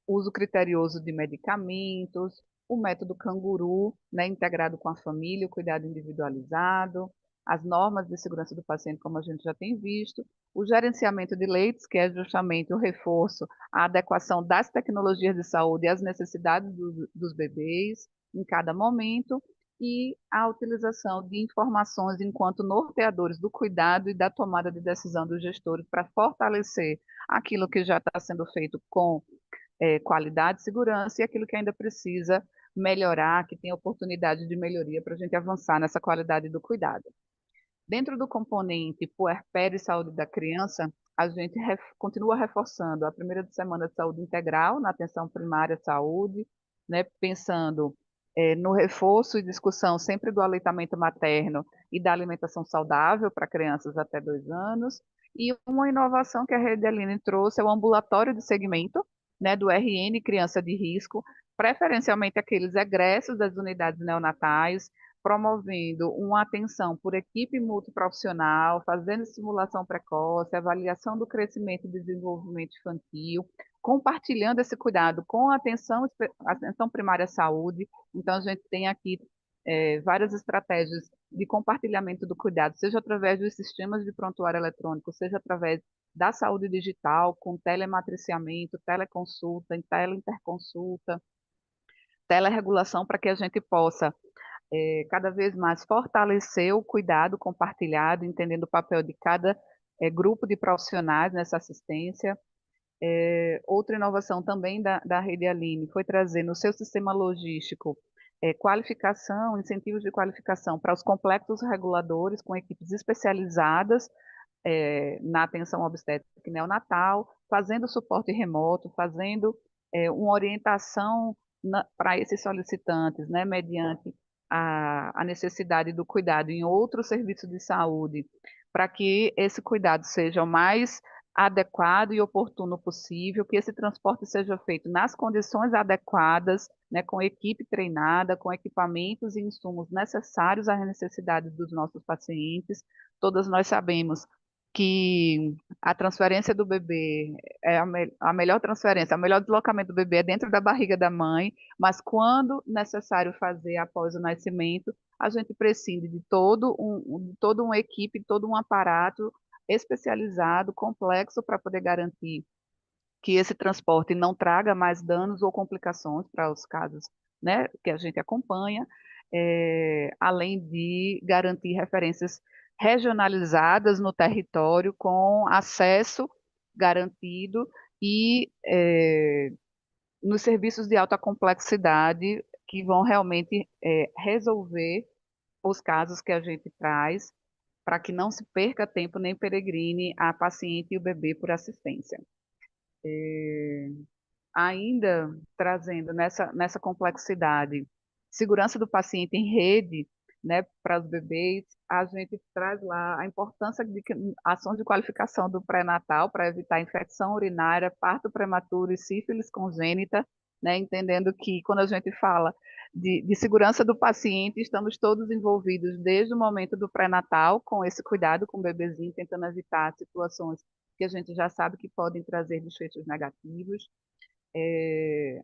uso criterioso de medicamentos, o método canguru, né, integrado com a família, o cuidado individualizado, as normas de segurança do paciente, como a gente já tem visto, o gerenciamento de leitos, que é justamente o reforço, a adequação das tecnologias de saúde às necessidades dos bebês em cada momento, e a utilização de informações enquanto norteadores do cuidado e da tomada de decisão dos gestores para fortalecer aquilo que já está sendo feito com qualidade, segurança e aquilo que ainda precisa melhorar, que tem oportunidade de melhoria para a gente avançar nessa qualidade do cuidado. Dentro do componente puerpério e saúde da criança, a gente continua reforçando a primeira semana de saúde integral na atenção primária à saúde, né, pensando no reforço e discussão sempre do aleitamento materno e da alimentação saudável para crianças até 2 anos. E uma inovação que a Rede Aline trouxe é o ambulatório de segmento, né, do RN Criança de Risco, preferencialmente aqueles egressos das unidades neonatais, promovendo uma atenção por equipe multiprofissional, fazendo simulação precoce, avaliação do crescimento e desenvolvimento infantil, compartilhando esse cuidado com a atenção primária à saúde. Então, a gente tem aqui várias estratégias de compartilhamento do cuidado, seja através dos sistemas de prontuário eletrônico, seja através da saúde digital, com telematriciamento, teleconsulta, teleinterconsulta, teleregulação, para que a gente possa cada vez mais fortalecer o cuidado compartilhado, entendendo o papel de cada grupo de profissionais nessa assistência. Outra inovação também da Rede Aline foi trazer no seu sistema logístico qualificação, incentivos de qualificação para os complexos reguladores com equipes especializadas na atenção obstétrica e neonatal, fazendo suporte remoto, fazendo uma orientação para esses solicitantes, né, mediante a necessidade do cuidado em outros serviços de saúde, para que esse cuidado seja o mais adequado e oportuno possível, que esse transporte seja feito nas condições adequadas, né, com equipe treinada, com equipamentos e insumos necessários às necessidades dos nossos pacientes. Todas nós sabemos que a transferência do bebê é a melhor transferência, o melhor deslocamento do bebê é dentro da barriga da mãe, mas quando necessário fazer após o nascimento, a gente prescinde de toda uma equipe, todo um aparato especializado, complexo, para poder garantir que esse transporte não traga mais danos ou complicações para os casos, né, que a gente acompanha, além de garantir referências regionalizadas no território com acesso garantido e nos serviços de alta complexidade que vão realmente resolver os casos que a gente traz, para que não se perca tempo nem peregrine a paciente e o bebê por assistência. Ainda trazendo nessa complexidade, segurança do paciente em rede, né, para os bebês, a gente traz lá a importância de ações de qualificação do pré-natal para evitar infecção urinária, parto prematuro e sífilis congênita, né, entendendo que quando a gente fala de segurança do paciente, estamos todos envolvidos desde o momento do pré-natal, com esse cuidado com o bebezinho, tentando evitar situações que a gente já sabe que podem trazer desfechos negativos.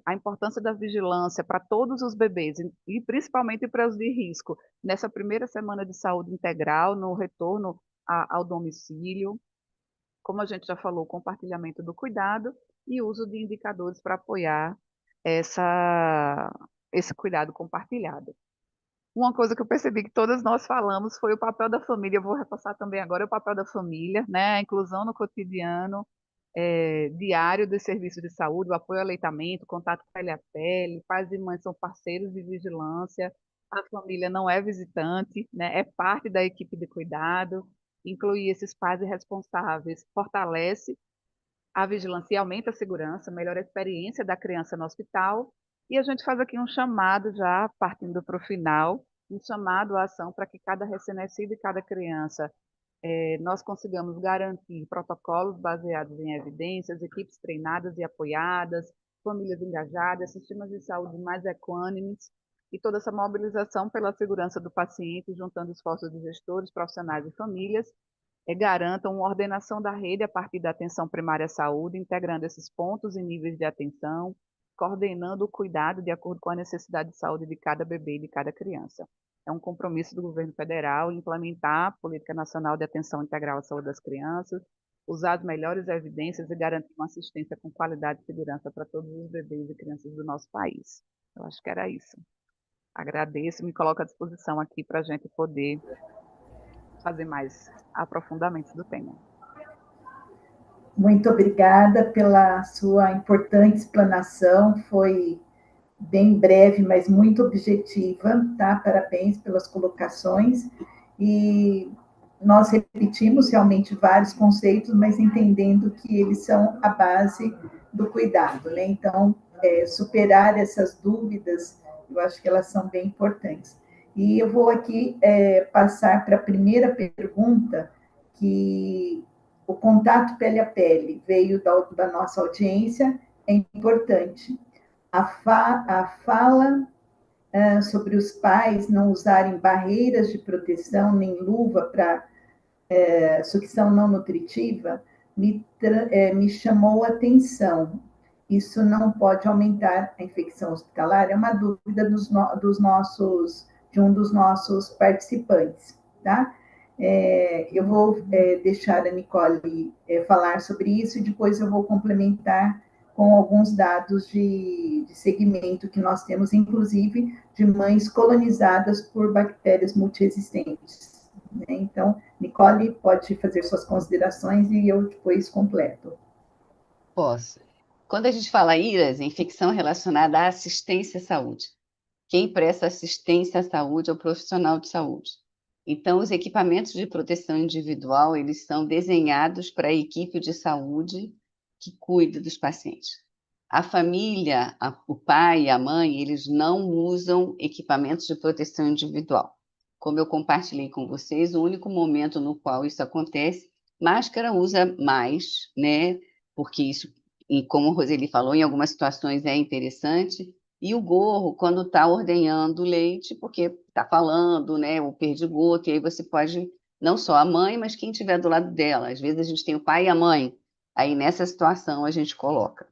A importância da vigilância para todos os bebês, e principalmente para os de risco, nessa primeira semana de saúde integral, no retorno ao domicílio, como a gente já falou, o compartilhamento do cuidado e uso de indicadores para apoiar esse cuidado compartilhado. Uma coisa que eu percebi que todas nós falamos foi o papel da família, eu vou reforçar também agora o papel da família, né? A inclusão no cotidiano diário dos serviços de saúde, o apoio ao aleitamento, contato pele a pele, pais e mães são parceiros de vigilância, a família não é visitante, né? É parte da equipe de cuidado, incluir esses pais e responsáveis fortalece a vigilância e aumenta a segurança, melhora a experiência da criança no hospital. E a gente faz aqui um chamado, já partindo para o final, um chamado à ação para que cada recém-nascido e cada criança nós consigamos garantir protocolos baseados em evidências, equipes treinadas e apoiadas, famílias engajadas, sistemas de saúde mais equânimes, E toda essa mobilização pela segurança do paciente, juntando esforços de gestores, profissionais e famílias, garantam uma ordenação da rede a partir da atenção primária à saúde, integrando esses pontos e níveis de atenção, coordenando o cuidado de acordo com a necessidade de saúde de cada bebê e de cada criança. É um compromisso do governo federal implementar a Política Nacional de Atenção Integral à Saúde das Crianças, usar as melhores evidências e garantir uma assistência com qualidade e segurança para todos os bebês e crianças do nosso país. Eu acho que era isso. Agradeço e me coloco à disposição aqui para a gente poder fazer mais aprofundamentos do tema. Muito obrigada pela sua importante explanação, foi bem breve, mas muito objetiva, tá? Parabéns pelas colocações. E nós repetimos realmente vários conceitos, mas entendendo que eles são a base do cuidado, né? Então, superar essas dúvidas, eu acho que elas são bem importantes. E eu vou aqui passar para a primeira pergunta, que o contato pele a pele veio da nossa audiência, é importante. A fala sobre os pais não usarem barreiras de proteção nem luva para sucção não nutritiva me chamou a atenção. Isso não pode aumentar a infecção hospitalar? É uma dúvida de um dos nossos participantes, tá? Eu vou deixar a Nicole falar sobre isso e depois eu vou complementar com alguns dados de segmento que nós temos, inclusive de mães colonizadas por bactérias multiresistentes. Né? Então, Nicole, pode fazer suas considerações e eu depois completo. Posso. Quando a gente fala IRAS, infecção relacionada à assistência à saúde, quem presta assistência à saúde é o profissional de saúde. Então, os equipamentos de proteção individual, eles são desenhados para a equipe de saúde que cuida dos pacientes. A família, o pai e a mãe, eles não usam equipamentos de proteção individual. Como eu compartilhei com vocês, o único momento no qual isso acontece, máscara usa mais, né? Porque isso, e como a Roseli falou, em algumas situações é interessante. E o gorro, quando está ordenhando o leite, porque está falando, né? O perdigoto, e aí você pode, não só a mãe, mas quem estiver do lado dela. Às vezes a gente tem o pai e a mãe. Aí nessa situação a gente coloca.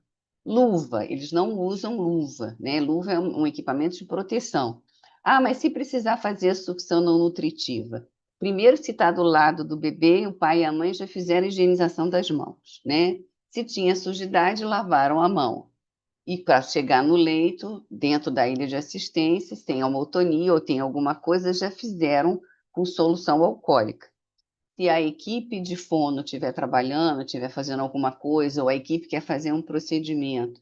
Luva, eles não usam luva, né? Luva é um equipamento de proteção. Ah, mas se precisar fazer a sucção não nutritiva, primeiro, se está do lado do bebê, o pai e a mãe já fizeram a higienização das mãos, né? Se tinha sujidade, lavaram a mão. E para chegar no leito, dentro da ilha de assistência, se tem hemotonia ou tem alguma coisa, já fizeram com solução alcoólica. Se a equipe de fono estiver trabalhando, estiver fazendo alguma coisa, ou a equipe quer fazer um procedimento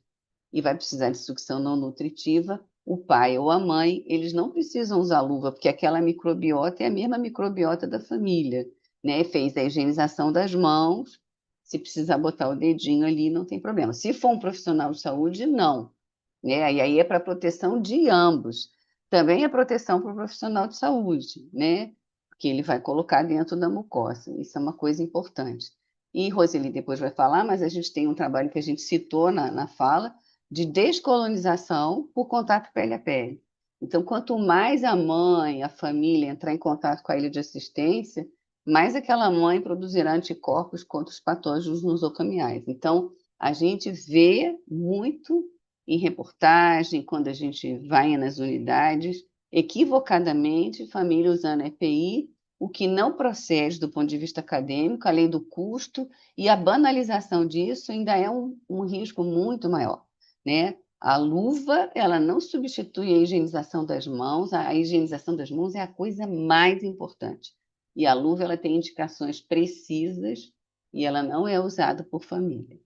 e vai precisar de sucção não nutritiva, o pai ou a mãe, eles não precisam usar luva, porque aquela microbiota é a mesma microbiota da família, né? Fez a higienização das mãos, se precisar botar o dedinho ali, não tem problema. Se for um profissional de saúde, não, né? E aí é para proteção de ambos. Também é proteção para o profissional de saúde, né? Que ele vai colocar dentro da mucosa. Isso é uma coisa importante. E Roseli depois vai falar, mas a gente tem um trabalho que a gente citou na fala, de descolonização por contato pele a pele. Então, quanto mais a mãe, a família entrar em contato com a ilha de assistência, mais aquela mãe produzirá anticorpos contra os patógenos nosocomiais. Então, a gente vê muito em reportagem, quando a gente vai nas unidades, equivocadamente, família usando EPI, o que não procede do ponto de vista acadêmico, além do custo, e a banalização disso ainda é um risco muito maior, né? A luva, ela não substitui a higienização das mãos, a higienização das mãos é a coisa mais importante. E a luva, ela tem indicações precisas e ela não é usada por família.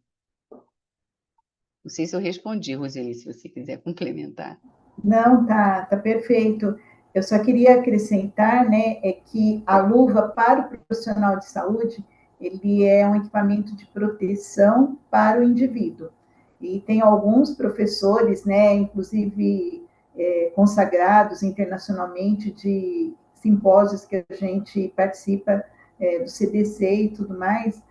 Não sei se eu respondi, Roseli, se você quiser complementar. Não, tá perfeito. Eu só queria acrescentar, né, que a luva para o profissional de saúde, ele é um equipamento de proteção para o indivíduo. E tem alguns professores, né, inclusive consagrados internacionalmente de simpósios que a gente participa do CDC e tudo mais,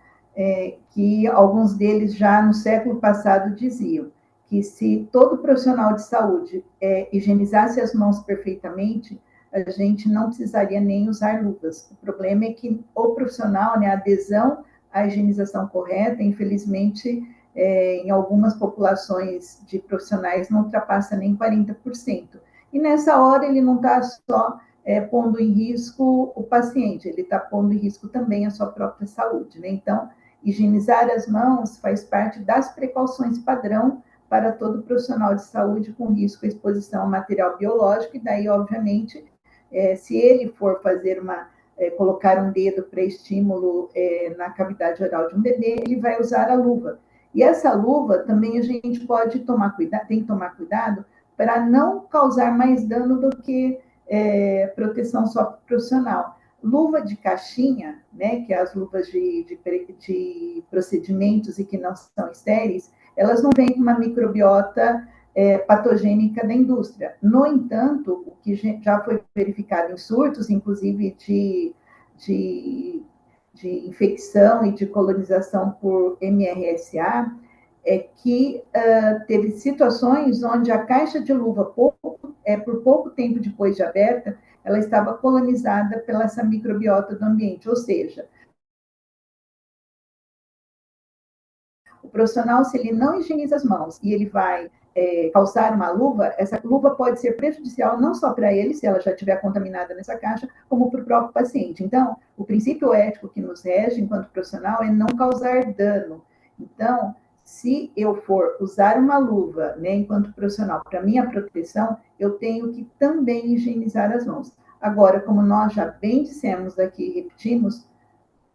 que alguns deles já no século passado diziam que se todo profissional de saúde higienizasse as mãos perfeitamente, a gente não precisaria nem usar luvas. O problema é que o profissional, né, a adesão à higienização correta, infelizmente, em algumas populações de profissionais não ultrapassa nem 40%. E nessa hora ele não está só pondo em risco o paciente, ele está pondo em risco também a sua própria saúde, né? Então, higienizar as mãos faz parte das precauções padrão para todo profissional de saúde com risco à exposição a material biológico, e daí, obviamente, se ele for fazer colocar um dedo para estímulo na cavidade oral de um bebê, ele vai usar a luva. E essa luva também a gente pode tomar cuidado, tem que tomar cuidado para não causar mais dano do que proteção só profissional. Luva de caixinha, né, que é as luvas de procedimentos e que não são estéreis, elas não vêm com uma microbiota patogênica da indústria. No entanto, o que já foi verificado em surtos, inclusive de infecção e de colonização por MRSA, é que teve situações onde a caixa de luva, por pouco tempo depois de aberta, ela estava colonizada pela essa microbiota do ambiente, ou seja, o profissional, se ele não higieniza as mãos e ele vai calçar uma luva, essa luva pode ser prejudicial não só para ele, se ela já estiver contaminada nessa caixa, como para o próprio paciente. Então, o princípio ético que nos rege enquanto profissional é não causar dano. Então, se eu for usar uma luva, né, enquanto profissional, para minha proteção, eu tenho que também higienizar as mãos. Agora, como nós já bem dissemos aqui e repetimos,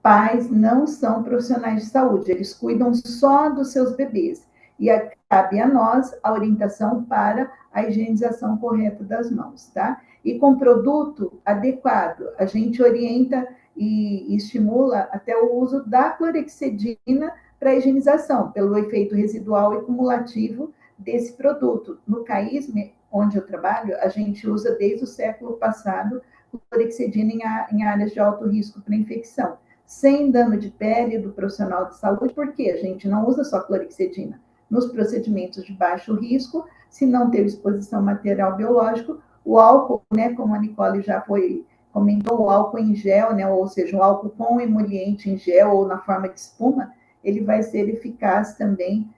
pais não são profissionais de saúde, eles cuidam só dos seus bebês. E cabe a nós a orientação para a higienização correta das mãos, tá? E com produto adequado, a gente orienta e estimula até o uso da clorexidina para a higienização, pelo efeito residual e cumulativo desse produto. No CAISM, onde eu trabalho, a gente usa desde o século passado clorexidina em áreas de alto risco para infecção, sem dano de pele do profissional de saúde, porque a gente não usa só clorexidina. Nos procedimentos de baixo risco, se não ter exposição a material biológico, o álcool, né, como a Nicole já comentou, o álcool em gel, né, ou seja, o álcool com emoliente em gel ou na forma de espuma, ele vai ser eficaz também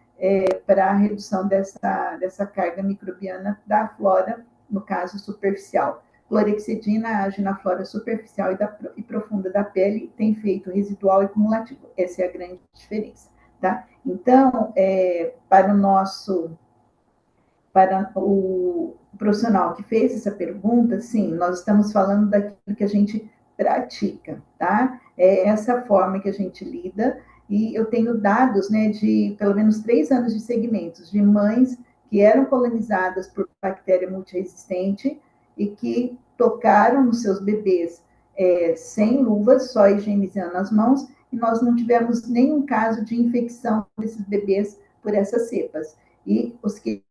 para a redução dessa carga microbiana da flora, no caso superficial. Clorexidina age na flora superficial e profunda da pele, tem efeito residual e cumulativo. Essa é a grande diferença, tá? Então, para o profissional que fez essa pergunta, sim, nós estamos falando daquilo que a gente pratica, tá? É essa forma que a gente lida, e eu tenho dados, né, de pelo menos 3 anos de segmentos de mães que eram colonizadas por bactéria multiresistente e que tocaram nos seus bebês sem luvas, só higienizando as mãos, e nós não tivemos nenhum caso de infecção desses bebês por essas cepas. E os que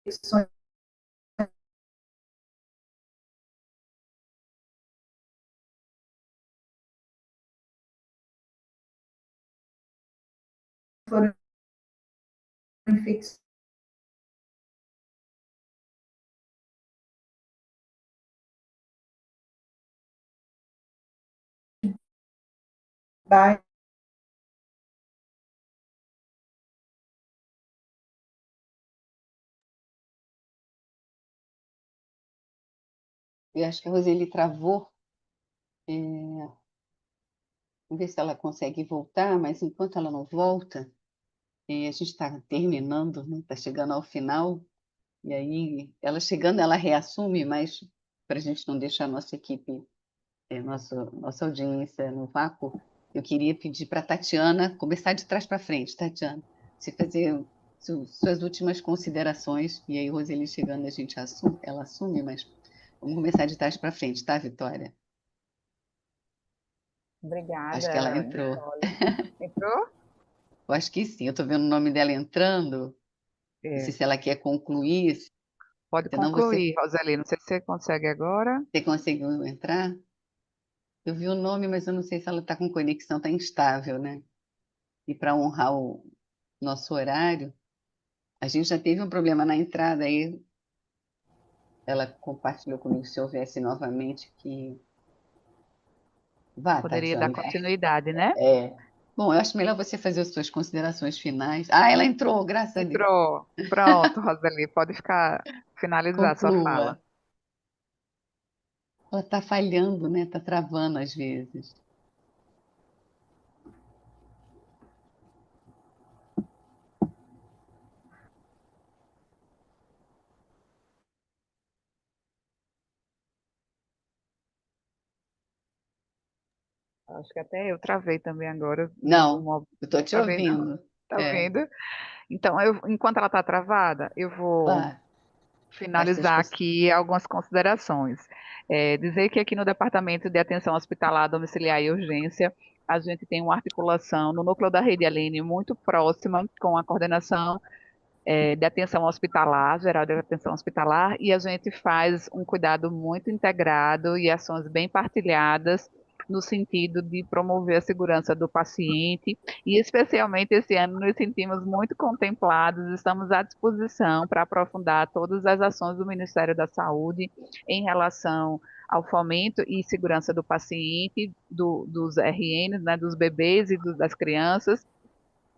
infecções foram infecções baixas. Eu acho que a Roseli travou. Vamos ver se ela consegue voltar, mas enquanto ela não volta, a gente está terminando, né? Está chegando ao final, e aí ela chegando, ela reassume, mas para a gente não deixar a nossa equipe, nossa audiência no vácuo, eu queria pedir para a Tatiana começar de trás para frente, Tatiana, você fazer suas últimas considerações, e aí Roseli chegando, ela assume, mas vamos começar de trás para frente, tá, Vitória? Acho que ela Obrigada, entrou. Nicole. Entrou? Eu acho que sim, eu estou vendo o nome dela entrando. Não sei É. se ela quer concluir, Pode senão você, concluir, Roseli. Não sei se você consegue agora. você conseguiu entrar. Eu vi o nome, mas eu não sei se ela está com conexão, está instável, né? E para honrar o nosso horário, a gente já teve um problema na entrada, aí ela compartilhou comigo se houvesse novamente que... Vá, Poderia dar Tatiana. continuidade, né? É. Bom, eu acho melhor você fazer as suas considerações finais. Ah, ela entrou, graças a Deus. Entrou. Pronto, Roseli, pode finalizar sua Conclua. fala. Ela está falhando, né? Está travando às vezes. Acho que até eu travei também agora. Não, eu estou te Travei não, ouvindo. tá É, vendo? Então, enquanto ela está travada, eu vou vá, faz suas finalizar aqui algumas considerações. Dizer que aqui no Departamento de Atenção Hospitalar, Domiciliar e Urgência, a gente tem uma articulação no núcleo da Rede Aline muito próxima com a coordenação de atenção hospitalar, geral de atenção hospitalar, e a gente faz um cuidado muito integrado e ações bem partilhadas no sentido de promover a segurança do paciente, e especialmente esse ano nos sentimos muito contemplados, estamos à disposição para aprofundar todas as ações do Ministério da Saúde em relação ao fomento e segurança do paciente, dos RNs, né, dos bebês e das crianças.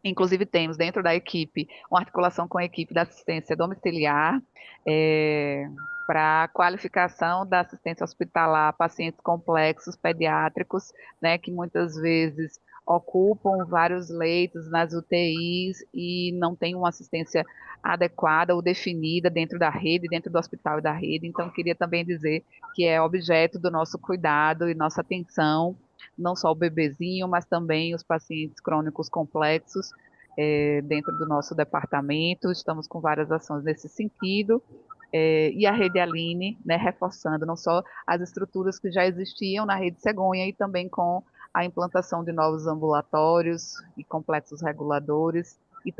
Inclusive, temos dentro da equipe uma articulação com a equipe da assistência domiciliar, para qualificação da assistência hospitalar a pacientes complexos pediátricos, né, que muitas vezes ocupam vários leitos nas UTIs e não têm uma assistência adequada ou definida dentro da rede, dentro do hospital e da rede. Então, queria também dizer que é objeto do nosso cuidado e nossa atenção não só o bebezinho, mas também os pacientes crônicos complexos dentro do nosso departamento. Estamos com várias ações nesse sentido. E a Rede Aline, né, reforçando não só as estruturas que já existiam na Rede Cegonha, e também com a implantação de novos ambulatórios e complexos reguladores, e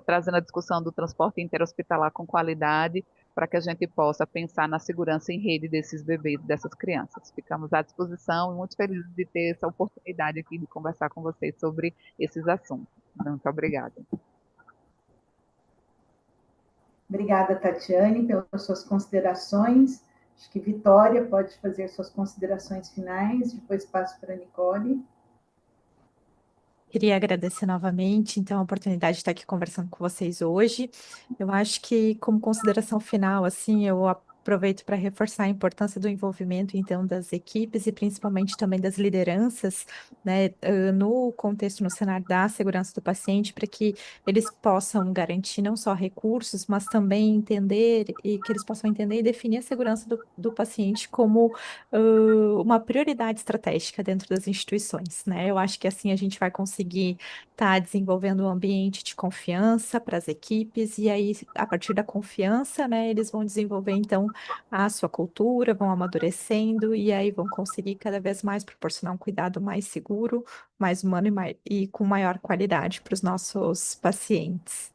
trazendo a discussão do transporte interhospitalar com qualidade, para que a gente possa pensar na segurança em rede desses bebês, dessas crianças. Ficamos à disposição e muito felizes de ter essa oportunidade aqui de conversar com vocês sobre esses assuntos. Muito obrigada. Obrigada, Tatiane, pelas suas considerações. Acho que Vitória pode fazer suas considerações finais, depois passo para a Nicole. Queria agradecer novamente, então, a oportunidade de estar aqui conversando com vocês hoje. Eu acho que, como consideração final, assim, eu aproveito para reforçar a importância do envolvimento, então, das equipes e principalmente também das lideranças, né, no contexto, no cenário da segurança do paciente, para que eles possam garantir não só recursos, mas também entender e que eles possam entender e definir a segurança do paciente como uma prioridade estratégica dentro das instituições, né? Eu acho que assim a gente vai conseguir estar desenvolvendo um ambiente de confiança para as equipes, e aí, a partir da confiança, né, eles vão desenvolver então a sua cultura, vão amadurecendo, e aí vão conseguir cada vez mais proporcionar um cuidado mais seguro, mais humano e com maior qualidade para os nossos pacientes.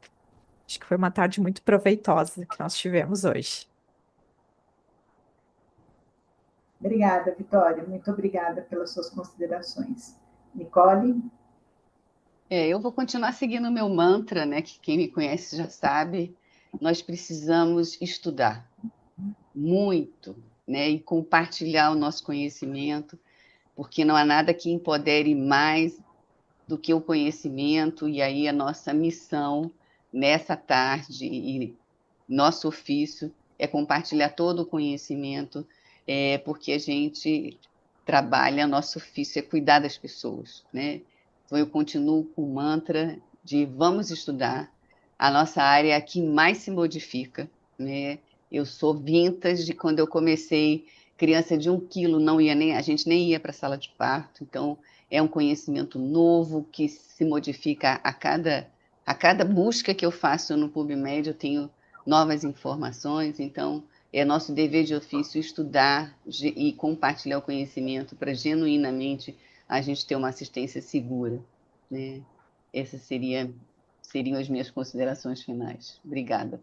Acho que foi uma tarde muito proveitosa que nós tivemos hoje. Obrigada, Vitória. Muito obrigada pelas suas considerações. Nicole? Eu vou continuar seguindo o meu mantra, né? Que quem me conhece já sabe. Nós precisamos estudar muito, né? E compartilhar o nosso conhecimento, porque não há nada que empodere mais do que o conhecimento, e aí a nossa missão nessa tarde e nosso ofício é compartilhar todo o conhecimento, porque a gente trabalha, nosso ofício é cuidar das pessoas, né? Então eu continuo com o mantra de vamos estudar, a nossa área é a que mais se modifica, né? Eu sou vintage de quando eu comecei, criança de 1 quilo, não ia nem, a gente nem ia para a sala de parto, então é um conhecimento novo que se modifica a cada busca que eu faço no PubMed, eu tenho novas informações, então é nosso dever de ofício estudar e compartilhar o conhecimento para genuinamente a gente ter uma assistência segura, né? Essas seriam as minhas considerações finais. Obrigada.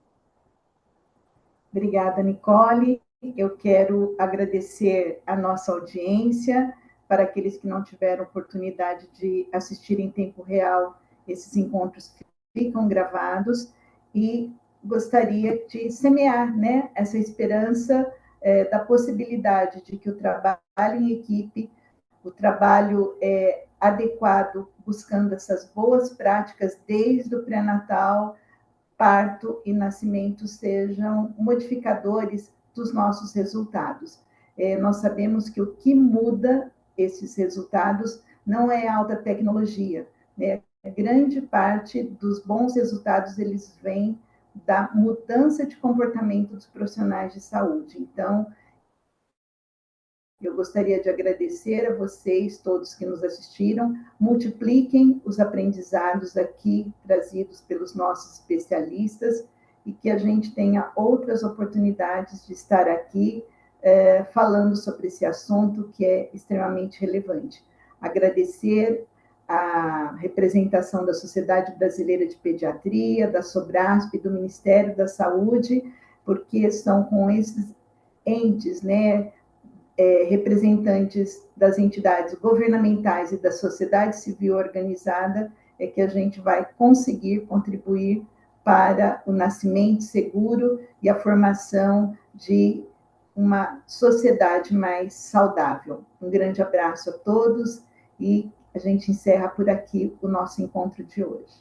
Obrigada, Nicole. Eu quero agradecer a nossa audiência, para aqueles que não tiveram oportunidade de assistir em tempo real, esses encontros ficam gravados, e gostaria de semear, né, essa esperança da possibilidade de que o trabalho em equipe, o trabalho adequado, buscando essas boas práticas desde o pré-natal, parto e nascimento, sejam modificadores dos nossos resultados. Nós sabemos que o que muda esses resultados não é alta tecnologia, né? Grande parte dos bons resultados, eles vêm da mudança de comportamento dos profissionais de saúde. Então, eu gostaria de agradecer a vocês, todos que nos assistiram. Multipliquem os aprendizados aqui trazidos pelos nossos especialistas, e que a gente tenha outras oportunidades de estar aqui falando sobre esse assunto que é extremamente relevante. Agradecer a representação da Sociedade Brasileira de Pediatria, da Sobrasp, do Ministério da Saúde, porque são com esses entes, né, representantes das entidades governamentais e da sociedade civil organizada, que a gente vai conseguir contribuir para o nascimento seguro e a formação de uma sociedade mais saudável. Um grande abraço a todos, e a gente encerra por aqui o nosso encontro de hoje.